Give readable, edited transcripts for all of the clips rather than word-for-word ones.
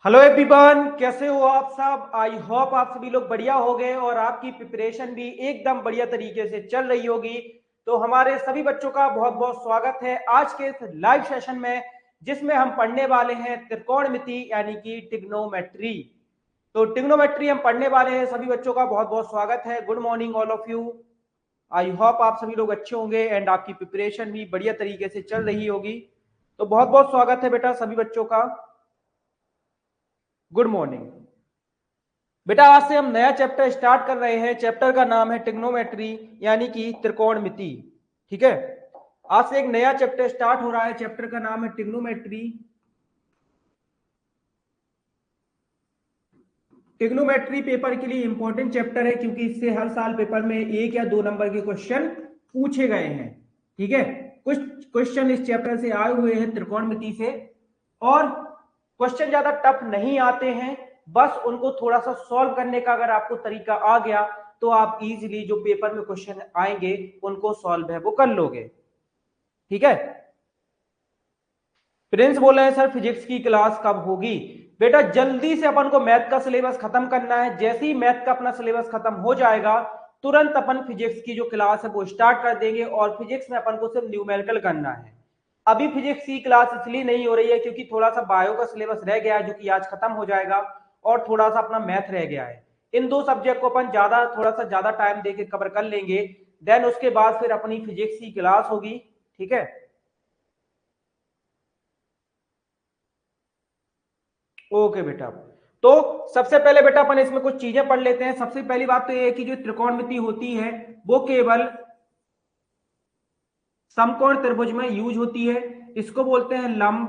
Hello everyone, कैसे हो आप सब। आई होप आप सभी लोग बढ़िया हो गए और आपकी प्रिपरेशन भी एकदम बढ़िया तरीके से चल रही होगी। तो हमारे सभी बच्चों का बहुत बहुत स्वागत है आज के इस लाइव सेशन में, जिसमें हम पढ़ने वाले हैं त्रिकोणमिति यानी कि ट्रिग्नोमेट्री। तो ट्रिग्नोमेट्री हम पढ़ने वाले हैं। सभी बच्चों का बहुत बहुत स्वागत है। Good morning all of you. I hope आप सभी लोग अच्छे होंगे एंड आपकी प्रिपरेशन भी बढ़िया तरीके से चल रही होगी। तो बहुत बहुत स्वागत है बेटा सभी बच्चों का। गुड मॉर्निंग बेटा। आज से हम नया चैप्टर स्टार्ट कर रहे हैं। चैप्टर का नाम है ट्रिग्नोमेट्री यानी कि त्रिकोणमिति। ठीक है, आज से एक नया चैप्टर स्टार्ट हो रहा है। चैप्टर का नाम है ट्रिग्नोमेट्री। ट्रिग्नोमेट्री पेपर के लिए इंपॉर्टेंट चैप्टर है क्योंकि इससे हर साल पेपर में 1 या 2 नंबर के क्वेश्चन पूछे गए हैं। ठीक है, कुछ क्वेश्चन इस चैप्टर से आए हुए हैं त्रिकोणमिति से, और क्वेश्चन ज्यादा टफ नहीं आते हैं। बस उनको थोड़ा सा सॉल्व करने का अगर आपको तरीका आ गया तो आप इजीली जो पेपर में क्वेश्चन आएंगे उनको सॉल्व है वो कर लोगे। ठीक है, प्रिंस बोल रहे हैं सर फिजिक्स की क्लास कब होगी। बेटा जल्दी से अपन को मैथ का सिलेबस खत्म करना है। जैसे ही मैथ का अपना सिलेबस खत्म हो जाएगा तुरंत अपन फिजिक्स की जो क्लास है वो स्टार्ट कर देंगे, और फिजिक्स में अपन को सिर्फ न्यूमेरिकल करना है। अभी फिजिक्स की क्लास इसलिए नहीं हो रही है क्योंकि थोड़ा सा बायो का सिलेबस रह गया है जो कि आज खत्म हो जाएगा, और थोड़ा सा अपना मैथ रह गया है। इन दो सब्जेक्ट को अपन थोड़ा सा ज्यादा टाइम देके कवर कर लेंगे। देन उसके बाद फिर अपनी फिजिक्स की क्लास होगी। ठीक है, ओके बेटा। तो सबसे पहले बेटा अपन इसमें कुछ चीजें पढ़ लेते हैं। सबसे पहली बात तो ये है कि जो त्रिकोणमिति होती है वो केवल समकोण त्रिभुज में यूज होती है। इसको बोलते हैं लंब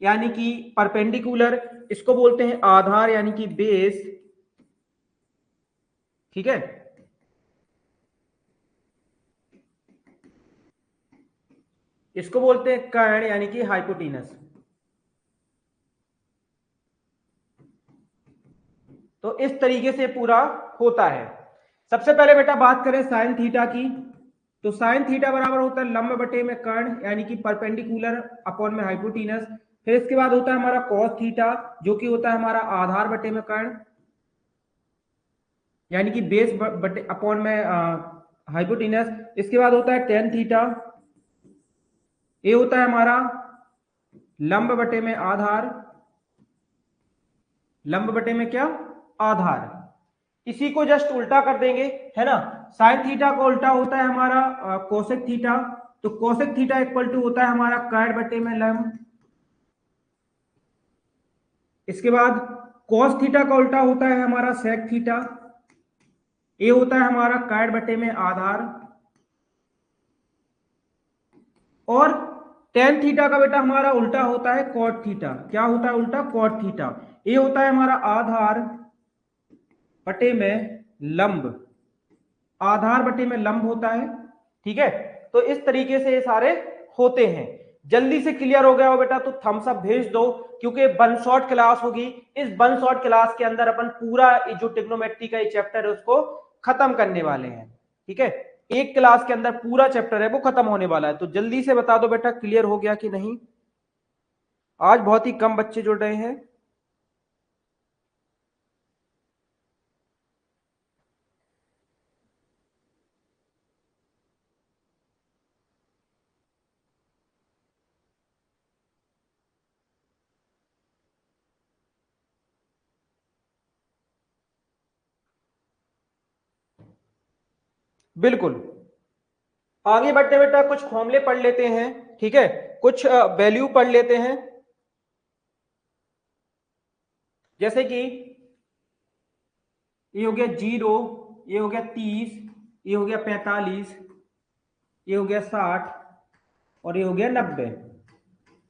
यानी कि परपेंडिकुलर, इसको बोलते हैं आधार यानी कि बेस। ठीक है, इसको बोलते हैं कर्ण यानी कि हाइपोटेनस। तो इस तरीके से पूरा होता है। सबसे पहले बेटा बात करें साइन थीटा की, तो साइन थीटा बराबर होता है लंब बटे में कर्ण यानी कि परपेंडिकुलर अपॉन में हाइपोटेनस। फिर इसके बाद होता है हमारा कॉस थीटा जो कि होता है हमारा आधार बटे में कर्ण यानी कि बेस बटे अपॉन में हाइपोटेनस। इसके बाद होता है टेन थीटा, ये होता है हमारा लंब बटे में आधार, लंब बटे में क्या, आधार। इसी को जस्ट उल्टा कर देंगे, है ना। साइन थीटा को उल्टा होता है हमारा कोसेक थीटा, तो कोसेक थीटा इक्वल टू होता है हमारा कर्ण बटे में लंब। इसके बाद कॉस थीटा का उल्टा होता है हमारा सेक थीटा, ये होता है हमारा कर्ण बटे में आधार। और टेन थीटा का बेटा हमारा उल्टा होता है कॉट थीटा। क्या होता है उल्टा, कॉट थीटा। ये होता है हमारा आधार बटे में लंब, आधार बटे में लंब होता है। ठीक है, तो इस तरीके से ये सारे होते हैं। जल्दी से क्लियर हो गया हो बेटा तो थम्स अप भेज दो, क्योंकि वन शॉट क्लास होगी। इस वन शॉट क्लास के अंदर अपन पूरा जो ट्रिग्नोमेट्री का ये चैप्टर है उसको खत्म करने वाले हैं। ठीक है, एक क्लास के अंदर पूरा चैप्टर है वो खत्म होने वाला है। तो जल्दी से बता दो बेटा क्लियर हो गया कि नहीं। आज बहुत ही कम बच्चे जुड़ रहे हैं। बिल्कुल, आगे बढ़ते बेटा कुछ फॉर्मूले पढ़ लेते हैं। ठीक है, कुछ वैल्यू पढ़ लेते हैं। जैसे कि ये हो गया 0, ये हो गया 30, ये हो गया 45, ये हो गया 60 और ये हो गया 90।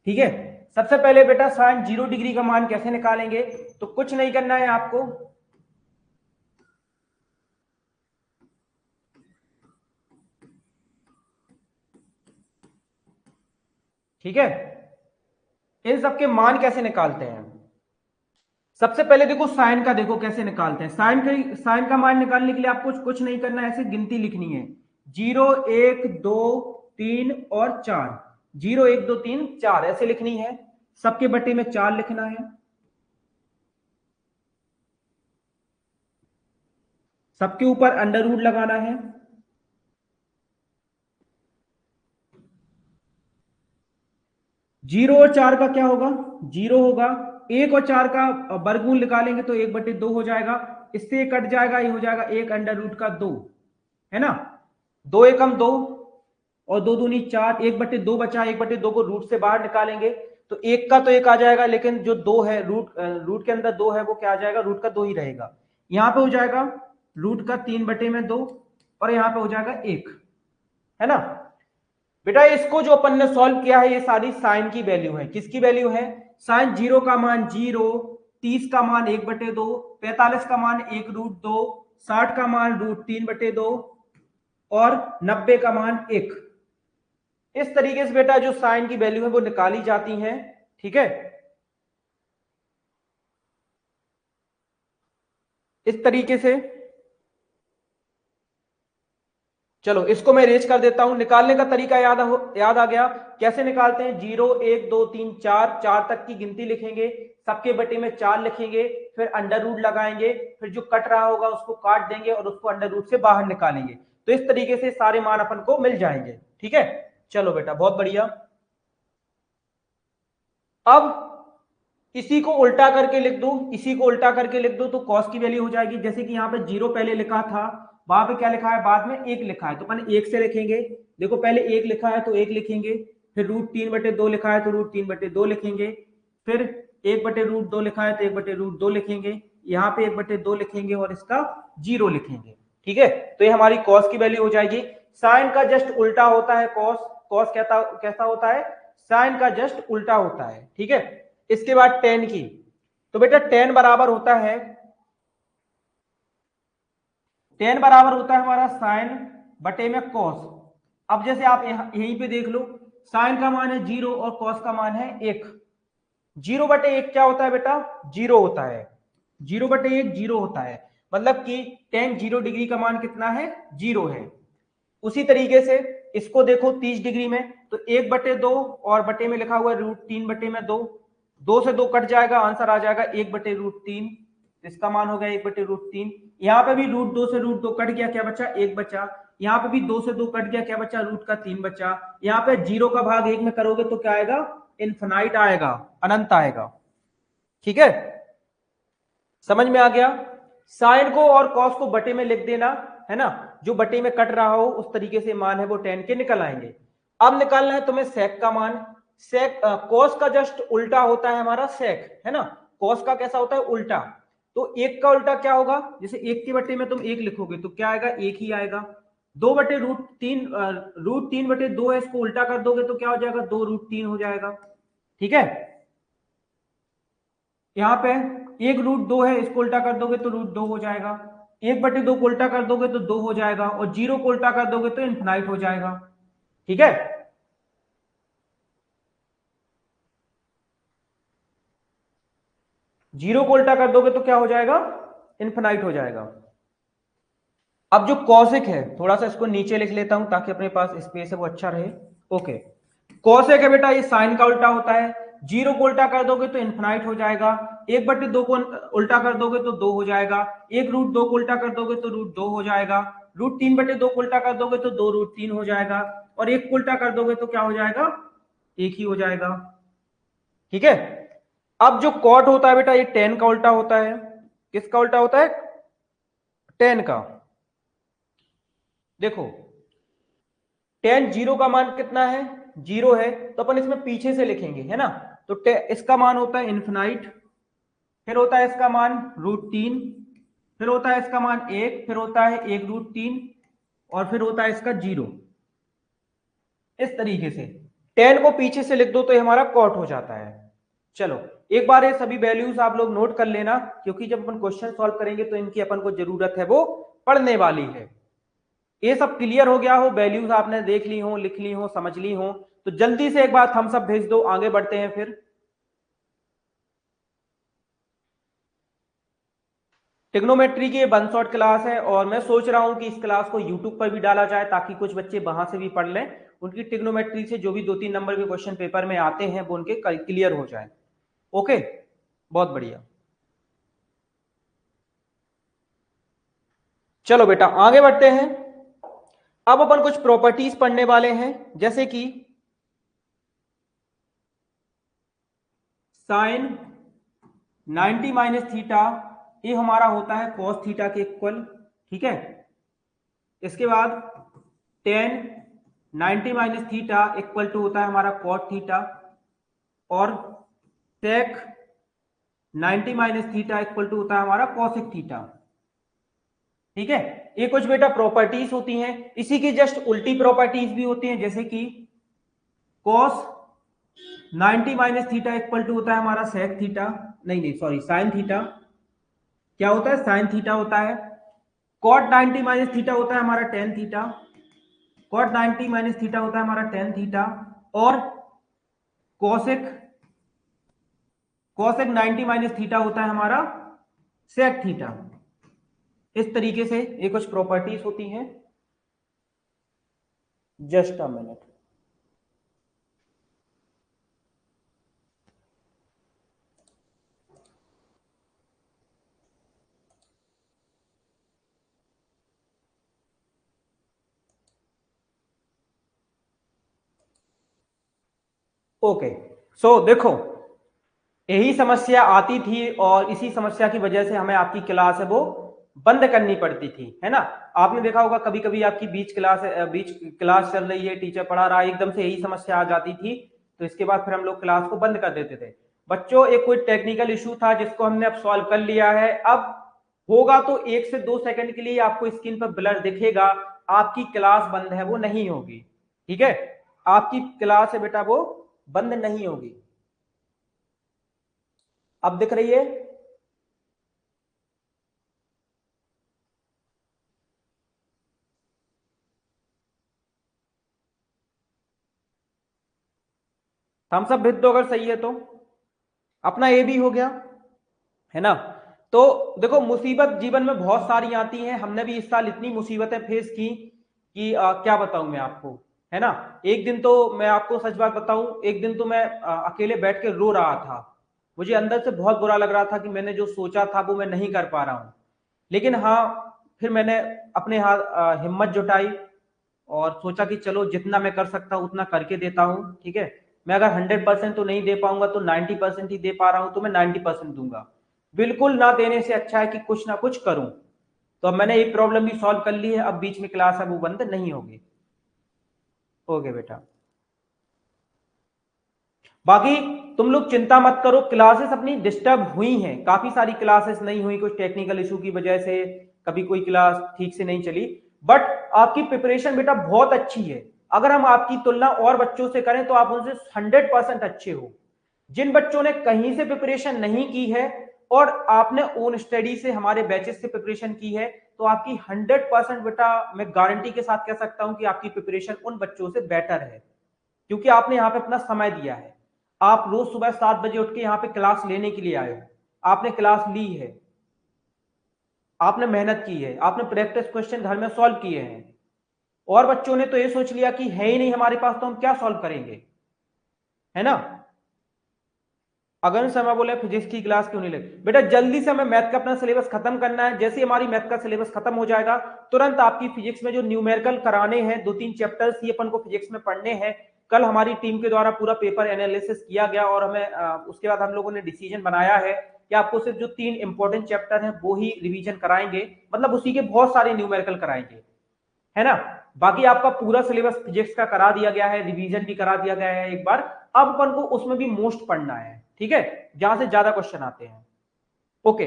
ठीक है, सबसे पहले बेटा साइन 0 डिग्री का मान कैसे निकालेंगे। तो कुछ नहीं करना है आपको, ठीक है। इन सबके मान कैसे निकालते हैं, सबसे पहले देखो साइन का, देखो कैसे निकालते हैं। साइन का मान निकालने के लिए आपको कुछ नहीं करना है, ऐसे गिनती लिखनी है। 0 1 2 3 और 4, 0 1 2 3 4 ऐसे लिखनी है। सबके बटे में 4 लिखना है। सबके ऊपर अंडर रूट लगाना है। जीरो और चार का क्या होगा, जीरो होगा। एक और चार का वर्गमूल निकालेंगे तो 1/2 हो जाएगा, इससे ये कट जाएगा, ये हो जाएगा 1√2, है ना। 2 एकम 2 और 2 दूनी 4, 1/2 बचा, 1/2 को रूट से बाहर निकालेंगे तो एक का तो एक आ जाएगा, लेकिन जो 2 है रूट के अंदर 2 है वो क्या आ जाएगा, रूट का 2 ही रहेगा। यहां पे हो जाएगा रूट का 3/2 और यहां पे हो जाएगा 1, है ना। बेटा इसको जो अपन ने सॉल्व किया है ये सारी साइन की वैल्यू है। किसकी वैल्यू है, साइन 0 का मान 0, 30 का मान 1/2, 45 का मान 1√2, 60 का मान √3/2 और 90 का मान 1। इस तरीके से बेटा जो साइन की वैल्यू है वो निकाली जाती है, ठीक है। इस तरीके से चलो इसको मैं रेज कर देता हूं, निकालने का तरीका याद आ गया। कैसे निकालते हैं, 0 1 2 3 4, 4 तक की गिनती लिखेंगे, सबके बटे में 4 लिखेंगे, फिर अंडर रूट लगाएंगे, फिर जो कट रहा होगा उसको काट देंगे और उसको अंडर रूट से बाहर निकालेंगे। तो इस तरीके से सारे मान अपन को मिल जाएंगे, ठीक है। चलो बेटा बहुत बढ़िया। अब इसी को उल्टा करके लिख दो, इसी को उल्टा करके लिख दो तो कॉस की वैल्यू हो जाएगी। जैसे कि यहाँ पे 0 पहले लिखा था, वहां पे क्या लिखा है, बाद में 1 लिखा है, तो अपन 1 से लिखेंगे। देखो पहले 1 लिखा है तो 1 लिखेंगे, फिर √3/2 लिखा है तो √3/2 लिखेंगे, फिर 1/√2 लिखा है तो 1/√2 लिखेंगे, यहाँ पे 1/2 लिखेंगे और इसका 0 लिखेंगे, ठीक है। तो ये हमारी कॉस की वैल्यू हो जाएगी। साइन का जस्ट उल्टा होता है कॉस, कॉस कैसा होता है, साइन का जस्ट उल्टा होता है, ठीक है। इसके बाद टेन की, तो बेटा टेन बराबर होता है, टेन बराबर होता है हमारा साइन बटे में कॉस। अब जैसे आप यहीं पे देख लो, साइन का मान है 0 और कॉस का मान है 1। 0/1 क्या होता है बेटा, 0 होता है। 0/1 0 होता है, मतलब कि टेन 0 डिग्री का मान कितना है, 0 है। उसी तरीके से इसको देखो 30 डिग्री में, तो 1/2 और बटे में लिखा हुआ है √3/2, 2 से 2 कट जाएगा, आंसर आ जाएगा 1/√3। इसका मान हो गया 1/√3। यहाँ पे भी √2 से √2 कट गया, क्या बचा, 1 बचा। यहाँ पे भी 2 से 2 कट गया, क्या बचा, √3 बचा। यहाँ पे 0 का भाग 1 में करोगे तो क्या आएगा, इन्फिनाइट आएगा, अनंत आएगा, ठीक है। समझ में आ गया। साइन को और कॉस को बटे में लिख देना, है ना, जो बटे में कट रहा हो उस तरीके से मान है वो टेन के निकल आएंगे। अब निकालना है तुम्हें सेक का मान। सेक कॉस का जस्ट उल्टा होता है हमारा सेक, है ना। कॉस का कैसा होता है, उल्टा। तो एक का उल्टा क्या होगा, जैसे एक के बटे में तुम एक लिखोगे तो क्या आएगा, एक ही आएगा। 2/√3, √3/2 है, इसको उल्टा कर दोगे तो क्या हो जाएगा, 2√3 हो जाएगा, ठीक है। यहाँ पे 1√2 है, इसको उल्टा कर दोगे तो √2 हो जाएगा। 1/2 को उल्टा कर दोगे तो 2 हो जाएगा, और 0 को उल्टा कर दोगे तो इन्फिनाइट हो जाएगा, ठीक है। 0 को उल्टा कर दोगे तो क्या हो जाएगा, इन्फिनाइट हो जाएगा। अब जो कॉसेक है, थोड़ा सा इसको नीचे लिख लेता हूं ताकि अपने पास स्पेस है वो अच्छा रहे। ओके, कॉसेक है बेटा, ये साइन का उल्टा होता है। 0 को उल्टा कर दोगे तो इन्फिनाइट हो जाएगा, 1/2 को उल्टा कर दोगे तो 2 हो जाएगा, 1√2 को उल्टा कर दोगे तो √2 हो जाएगा, √3/2 को उल्टा कर दोगे तो 2√3 हो जाएगा, और 1 को उल्टा कर दोगे तो क्या हो जाएगा, 1 ही हो जाएगा, ठीक है। अब जो कॉट होता है बेटा, ये टेन का उल्टा होता है। किसका उल्टा होता है, टेन का। देखो टेन 0 का मान कितना है, 0 है, तो अपन इसमें पीछे से लिखेंगे, है ना। तो इसका मान होता है इन्फिनाइट, फिर होता है इसका मान √3, फिर होता है इसका मान 1, फिर होता है 1√3, और फिर होता है इसका 0। इस तरीके से 10 को पीछे से लिख दो तो ये हमारा कॉट हो जाता है। चलो एक बार ये सभी वैल्यूज आप लोग नोट कर लेना, क्योंकि जब अपन क्वेश्चन सॉल्व करेंगे तो इनकी अपन को जरूरत है वो पढ़ने वाली है। ये सब क्लियर हो गया हो, वैल्यूज आपने देख ली हो, लिख ली हो, समझ ली हो, तो जल्दी से एक बार थम्स अप भेज दो, आगे बढ़ते हैं फिर। ट्रिग्नोमेट्री की ये वन शॉट क्लास है, और मैं सोच रहा हूं कि इस क्लास को यूट्यूब पर भी डाला जाए ताकि कुछ बच्चे वहां से भी पढ़ लें, उनकी ट्रिग्नोमेट्री से जो भी 2-3 नंबर के क्वेश्चन पेपर में आते हैं वो उनके क्लियर हो जाए। ओके, बहुत बढ़िया। चलो बेटा आगे बढ़ते हैं। अब अपन कुछ प्रॉपर्टीज पढ़ने वाले हैं, जैसे कि साइन 90 माइनस थीटा, ये हमारा होता है कॉस थीटा के इक्वल, ठीक है। इसके बाद tan 90 minus theta equal to होता है हमारा कॉट थीटा, और sec 90 minus theta equal to होता है हमारा कॉसेक थीटा, ठीक है। ये कुछ बेटा प्रॉपर्टीज होती हैं। इसी की जस्ट उल्टी प्रॉपर्टीज भी होती हैं, जैसे कि cos 90 minus theta equal to होता है हमारा सेक थीटा, नहीं सॉरी साइन थीटा, क्या होता है साइन थीटा होता है। कॉट 90 माइनस थीटा होता है हमारा tan theta, cot 90 minus theta होता है हमारा टेन थीटा, और कॉसेक कॉसेक 90 माइनस थीटा होता है हमारा सेक थीटा। इस तरीके से ये कुछ प्रॉपर्टीज होती हैं। Just a minute. ओके, सो देखो यही समस्या आती थी और इसी समस्या की वजह से हमें आपकी क्लास है वो बंद करनी पड़ती थी, है ना। आपने देखा होगा कभी कभी आपकी बीच क्लास चल रही है, टीचर पढ़ा रहा है, एकदम से यही समस्या आ जाती थी, तो इसके बाद फिर हम लोग क्लास को बंद कर देते थे। बच्चों एक कोई टेक्निकल इशू था जिसको हमने अब सॉल्व कर लिया है। अब होगा तो 1 से 2 सेकंड के लिए आपको स्क्रीन पर ब्लर दिखेगा, आपकी क्लास बंद है वो नहीं होगी, ठीक है। आपकी क्लास है बेटा वो बंद नहीं होगी। अब दिख रही है? हम सब भेज दो अगर सही है तो, अपना ये भी हो गया, है ना। तो देखो मुसीबत जीवन में बहुत सारी आती हैं, हमने भी इस साल इतनी मुसीबतें फेस की कि क्या बताऊं मैं आपको, है ना। एक दिन तो मैं आपको सच बात बताऊं, एक दिन तो मैं अकेले बैठ के रो रहा था। मुझे अंदर से बहुत बुरा लग रहा था कि मैंने जो सोचा था वो मैं नहीं कर पा रहा हूं। लेकिन हाँ, फिर मैंने अपने हाथ हिम्मत जुटाई और सोचा कि चलो जितना मैं कर सकता हूं उतना करके देता हूं, ठीक है। मैं अगर 100% तो नहीं दे पाऊंगा तो 90% ही दे पा रहा हूं तो मैं 90% दूंगा। बिल्कुल ना देने से अच्छा है कि कुछ ना कुछ करूं। तो अब मैंने ये प्रॉब्लम भी सॉल्व कर ली है, अब बीच में क्लास है वो बंद नहीं होगी। ओके बेटा, बाकी तुम लोग चिंता मत करो, क्लासेस अपनी डिस्टर्ब हुई हैं, काफी सारी क्लासेस नहीं हुई कुछ टेक्निकल इशू की वजह से, कभी कोई क्लास ठीक से नहीं चली, बट आपकी प्रिपरेशन बेटा बहुत अच्छी है। अगर हम आपकी तुलना और बच्चों से करें तो आप उनसे 100% अच्छे हो। जिन बच्चों ने कहीं से प्रिपरेशन नहीं की है और आपने ओन स्टडी से हमारे बैचेस से प्रिपरेशन की है, तो आपकी 100% बेटा मैं गारंटी के साथ कह सकता हूं कि आपकी प्रिपरेशन उन बच्चों से बेटर है, क्योंकि आपने यहाँ पे अपना समय दिया है। आप रोज सुबह 7 बजे उठ के यहाँ पे क्लास लेने के लिए आए हो, आपने क्लास ली है, आपने मेहनत की है, आपने प्रैक्टिस क्वेश्चन घर में सॉल्व किए हैं। और बच्चों ने तो ये सोच लिया कि है ही नहीं हमारे पास तो हम क्या सॉल्व करेंगे, है ना। अगर समय बोले फिजिक्स की क्लास क्यों नहीं लगी, बेटा जल्दी से हमें मैथ का अपना सिलेबस खत्म करना है। जैसे हमारी मैथ का सिलेबस खत्म हो जाएगा तुरंत आपकी फिजिक्स में जो न्यूमेरिकल कराने हैं 2-3 चैप्टर्स ये अपन को फिजिक्स में पढ़ने हैं। कल हमारी टीम के द्वारा पूरा पेपर एनालिसिस किया गया और हमें उसके बाद हम लोगों ने डिसीजन बनाया है कि आपको सिर्फ जो 3 इंपॉर्टेंट चैप्टर हैं वो ही रिवीजन कराएंगे, मतलब उसी के बहुत सारे न्यूमेरिकल कराएंगे, है ना। बाकी आपका पूरा सिलेबस फिजिक्स का करा दिया गया है, रिवीजन भी करा दिया गया है एक बार। अब अपन को उसमें भी मोस्ट पढ़ना है, ठीक है, जहां से ज्यादा क्वेश्चन आते हैं। ओके,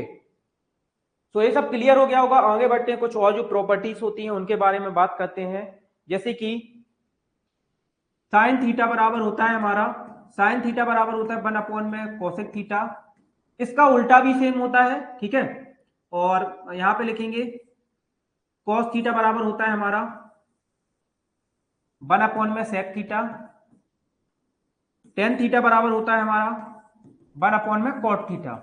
तो ये सब क्लियर हो गया होगा। आगे बढ़ते हैं, कुछ और जो प्रॉपर्टीज होती हैं उनके बारे में बात करते हैं। जैसे कि साइन थीटा बराबर होता है हमारा, साइन थीटा बराबर होता है 1 में कोसेक थीटा। इसका उल्टा भी सेम होता है, ठीक है। और यहां पे लिखेंगे कॉस थीटा बराबर होता है हमारा 1 में सेक थीटा। टेन थीटा बराबर होता है हमारा 1 में कॉट थीटा।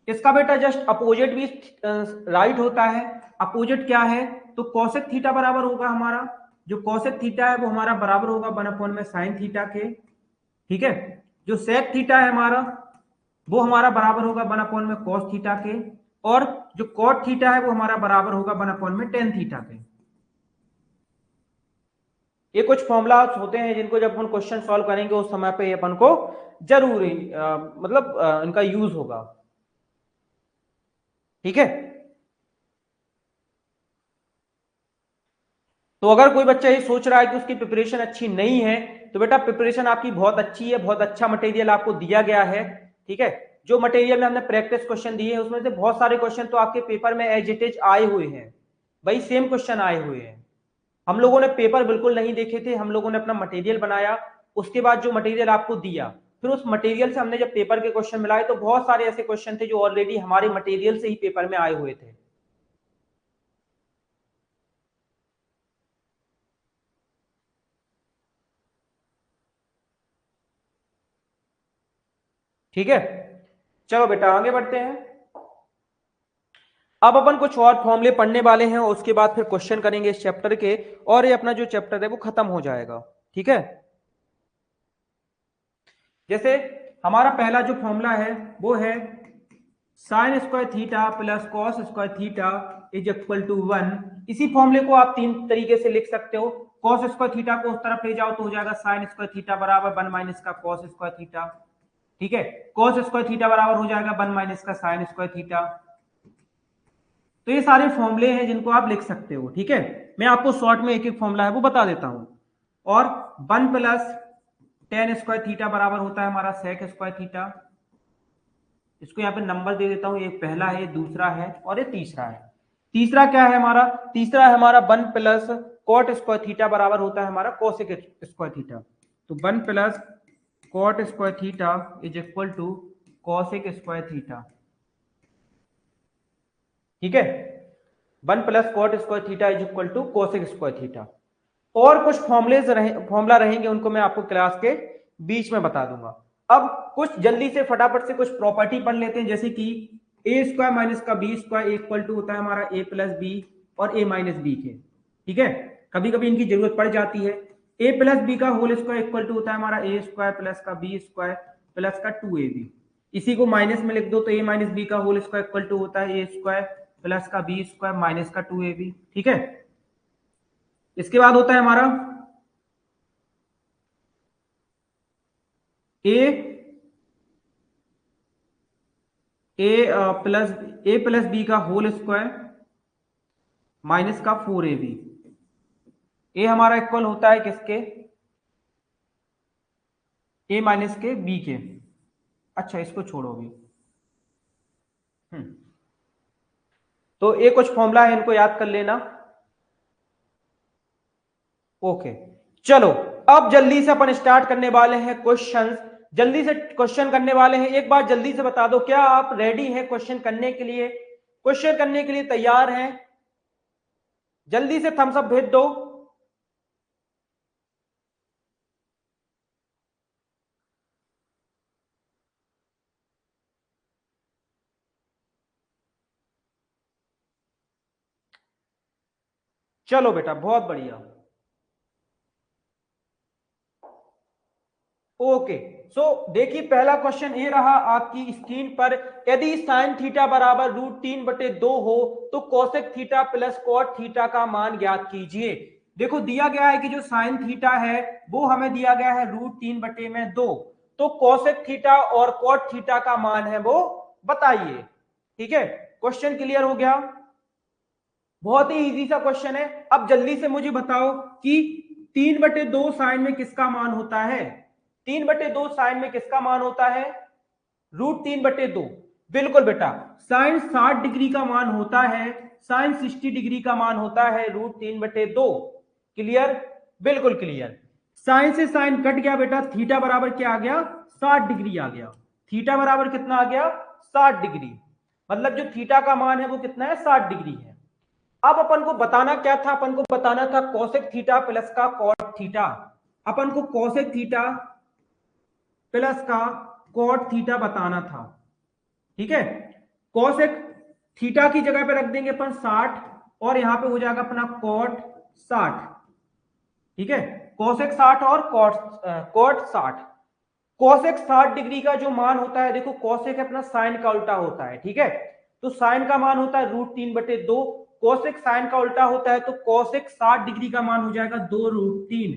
इसका बेटा जस्ट अपोजिट भी राइट होता है। अपोजिट क्या है, तो कॉसेक थीटा बराबर होगा हमारा, जो कॉसेक थीटा है वो हमारा बराबर होगा 1 में साइन थीटा के, ठीक है। जो सेक थीटा है हमारा वो हमारा बराबर होगा 1 में कॉस थीटा के। और जो कॉट थीटा है वो हमारा बराबर होगा 1/tan थीटा के। ये कुछ फॉर्मूला होते हैं जिनको जब हम क्वेश्चन सॉल्व करेंगे उस समय पे अपन को जरूरी मतलब इनका यूज होगा। ठीक है, तो अगर कोई बच्चा ये सोच रहा है कि उसकी प्रिपरेशन अच्छी नहीं है, तो बेटा प्रिपरेशन आपकी बहुत अच्छी है, बहुत अच्छा मटेरियल आपको दिया गया है। ठीक है, जो मटेरियल में हमने प्रैक्टिस क्वेश्चन दिए हैं उसमें से बहुत सारे क्वेश्चन तो आपके पेपर में एज इट इज आए हुए हैं, वही सेम क्वेश्चन आए हुए हैं। हम लोगों ने पेपर बिल्कुल नहीं देखे थे, हम लोगों ने अपना मटेरियल बनाया, उसके बाद जो मटेरियल आपको दिया, फिर उस मटेरियल से हमने जब पेपर के क्वेश्चन मिलाए तो बहुत सारे ऐसे क्वेश्चन थे जो ऑलरेडी हमारे मटेरियल से ही पेपर में आए हुए थे। ठीक है, चलो बेटा आगे बढ़ते हैं। अब अपन कुछ और फॉर्मूले पढ़ने वाले हैं और उसके बाद फिर क्वेश्चन करेंगे इस चैप्टर के, और ये अपना जो चैप्टर है वो खत्म हो जाएगा। ठीक है, जैसे हमारा पहला जो फॉर्मूला है वो है sine square theta plus cos square theta is equal to 1। इसी फॉर्मूले को आप तीन तरीके से लिख सकते हो। कॉस स्क्वायर थीटा को उस तरफ ले जाओ तो हो जाएगा साइन स्क्वायर थीटा बराबर 1 माइनस का कॉस स्क्वायर थीटा। ठीक है, कॉस स्क्वायर थीटा बराबर हो जाएगा 1 माइनस का साइन स्क्वायर थीटा। तो ये सारे फॉर्मूले हैं जिनको आप लिख सकते हो। ठीक है, मैं आपको शॉर्ट में एक एक फॉर्मूला है वो बता देता हूं। और 1 प्लस tan स्क्वायर थीटा बराबर होता है हमारा सेक स्क्वायर थीटा। इसको यहाँ पे नंबर दे देता हूं, एक पहला है, दूसरा है और ये तीसरा है। तीसरा क्या है हमारा? तीसरा है हमारा 1 प्लस कॉट स्क्वायर थीटा बराबर होता है हमारा कोसेक स्क्वायर थीटा। तो 1 plus cot square theta is equal to cosec square theta. ठीक है, 1 plus cot square theta is equal to cosec square theta. और कुछ फॉर्मूला रहेंगे उनको मैं आपको क्लास के बीच में बता दूंगा। अब कुछ जल्दी से फटाफट से कुछ प्रॉपर्टी पढ़ लेते हैं, जैसे कि ए स्क्वायर माइनस का बी स्क्वायर इक्वल टू होता है हमारा ए प्लस बी और ए माइनस बी के। ठीक है, कभी कभी इनकी जरूरत पड़ जाती है। ए प्लस बी का होल स्क्वायर इक्वल टू होता है हमारा ए स्क्वायर प्लस का बी स्क्वायर प्लस का 2ab। इसी को माइनस में लिख दो तो ए माइनस बी का होल स्क्वायर इक्वल टू होता है ए स्क्वायर प्लस का बी स्क्वायर माइनस का 2ab। ठीक है, इसके बाद होता है हमारा ए ए प्लस बी का होल स्क्वायर माइनस का 4ab। ए हमारा इक्वल होता है किसके? ए माइनस के बी के। अच्छा इसको छोड़ो अभी। तो ये कुछ फॉर्मूला है, इनको याद कर लेना। ओके, चलो अब जल्दी से अपन स्टार्ट करने वाले हैं क्वेश्चंस। जल्दी से क्वेश्चन करने वाले हैं। एक बार जल्दी से बता दो, क्या आप रेडी हैं क्वेश्चन करने के लिए? क्वेश्चन करने के लिए तैयार हैं? जल्दी से थम्स अप भेज दो। चलो बेटा बहुत बढ़िया। ओके, सो देखिए पहला क्वेश्चन ये रहा आपकी स्क्रीन पर। यदि साइन थीटा बराबर √3/2 हो तो cosec theta plus cot theta का मान ज्ञात कीजिए। देखो दिया गया है कि जो साइन थीटा है वो हमें दिया गया है √3/2, तो कोसेक थीटा और कॉट थीटा का मान है वो बताइए। ठीक है, क्वेश्चन क्लियर हो गया? बहुत ही इजी सा क्वेश्चन है। अब जल्दी से मुझे बताओ कि 3/2 साइन में किसका मान होता है? 3/2 साइन में किसका मान होता है? √3/2। बिल्कुल बेटा, साइन 60 डिग्री का मान होता है, साइन 60 डिग्री का मान होता है √3/2। क्लियर? बिल्कुल क्लियर। साइन से साइन कट गया बेटा, थीटा बराबर क्या आ गया? 60 डिग्री आ गया। थीटा बराबर कितना आ गया? 60 डिग्री। मतलब जो थीटा का मान है वो कितना है? 60 डिग्री है। अब अपन को बताना क्या था? अपन को बताना था कोसेक थीटा प्लस का कॉट थीटा। अपन को कोसेक थीटा प्लस का कॉट थीटा बताना था। ठीक है, कोसेक थीटा की जगह पे रख देंगे अपन 60 और यहां पे हो जाएगा अपना कॉट 60। ठीक है, कोसेक 60 और कॉट 60। कोसेक 60 डिग्री का जो मान होता है, देखो कोसेक अपना साइन का उल्टा होता है। ठीक है, तो साइन का मान होता है √3/2। कोसेक साइन का उल्टा होता है, तो कोसेक 60 डिग्री का मान हो जाएगा 2√3।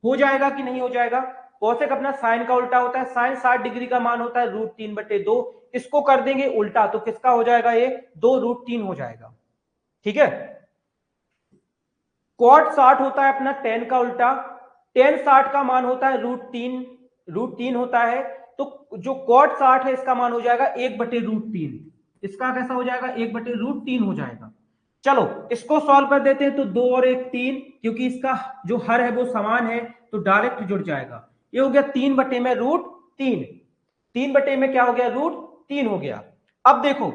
हो जाएगा कि नहीं हो जाएगा? कोसेक अपना साइन का उल्टा होता है, साइन 60 डिग्री का मान होता है √3/2। इसको कर देंगे उल्टा, तो किसका हो जाएगा ये? 2√3 हो जाएगा। ठीक है। कॉट 60 होता है अपना टेन का उल्टा, टेन 60 का मान होता है √3 होता है, तो जो कॉट 60 है इसका मान हो जाएगा 1/√3। इसका कैसा हो जाएगा? 1/√3 हो जाएगा। चलो इसको सॉल्व कर देते हैं, तो 2 और 1 3, क्योंकि इसका जो हर है वो समान है तो डायरेक्ट जुड़ जाएगा। ये हो गया 3/√3, 3 में क्या हो गया? √3 हो गया। अब देखो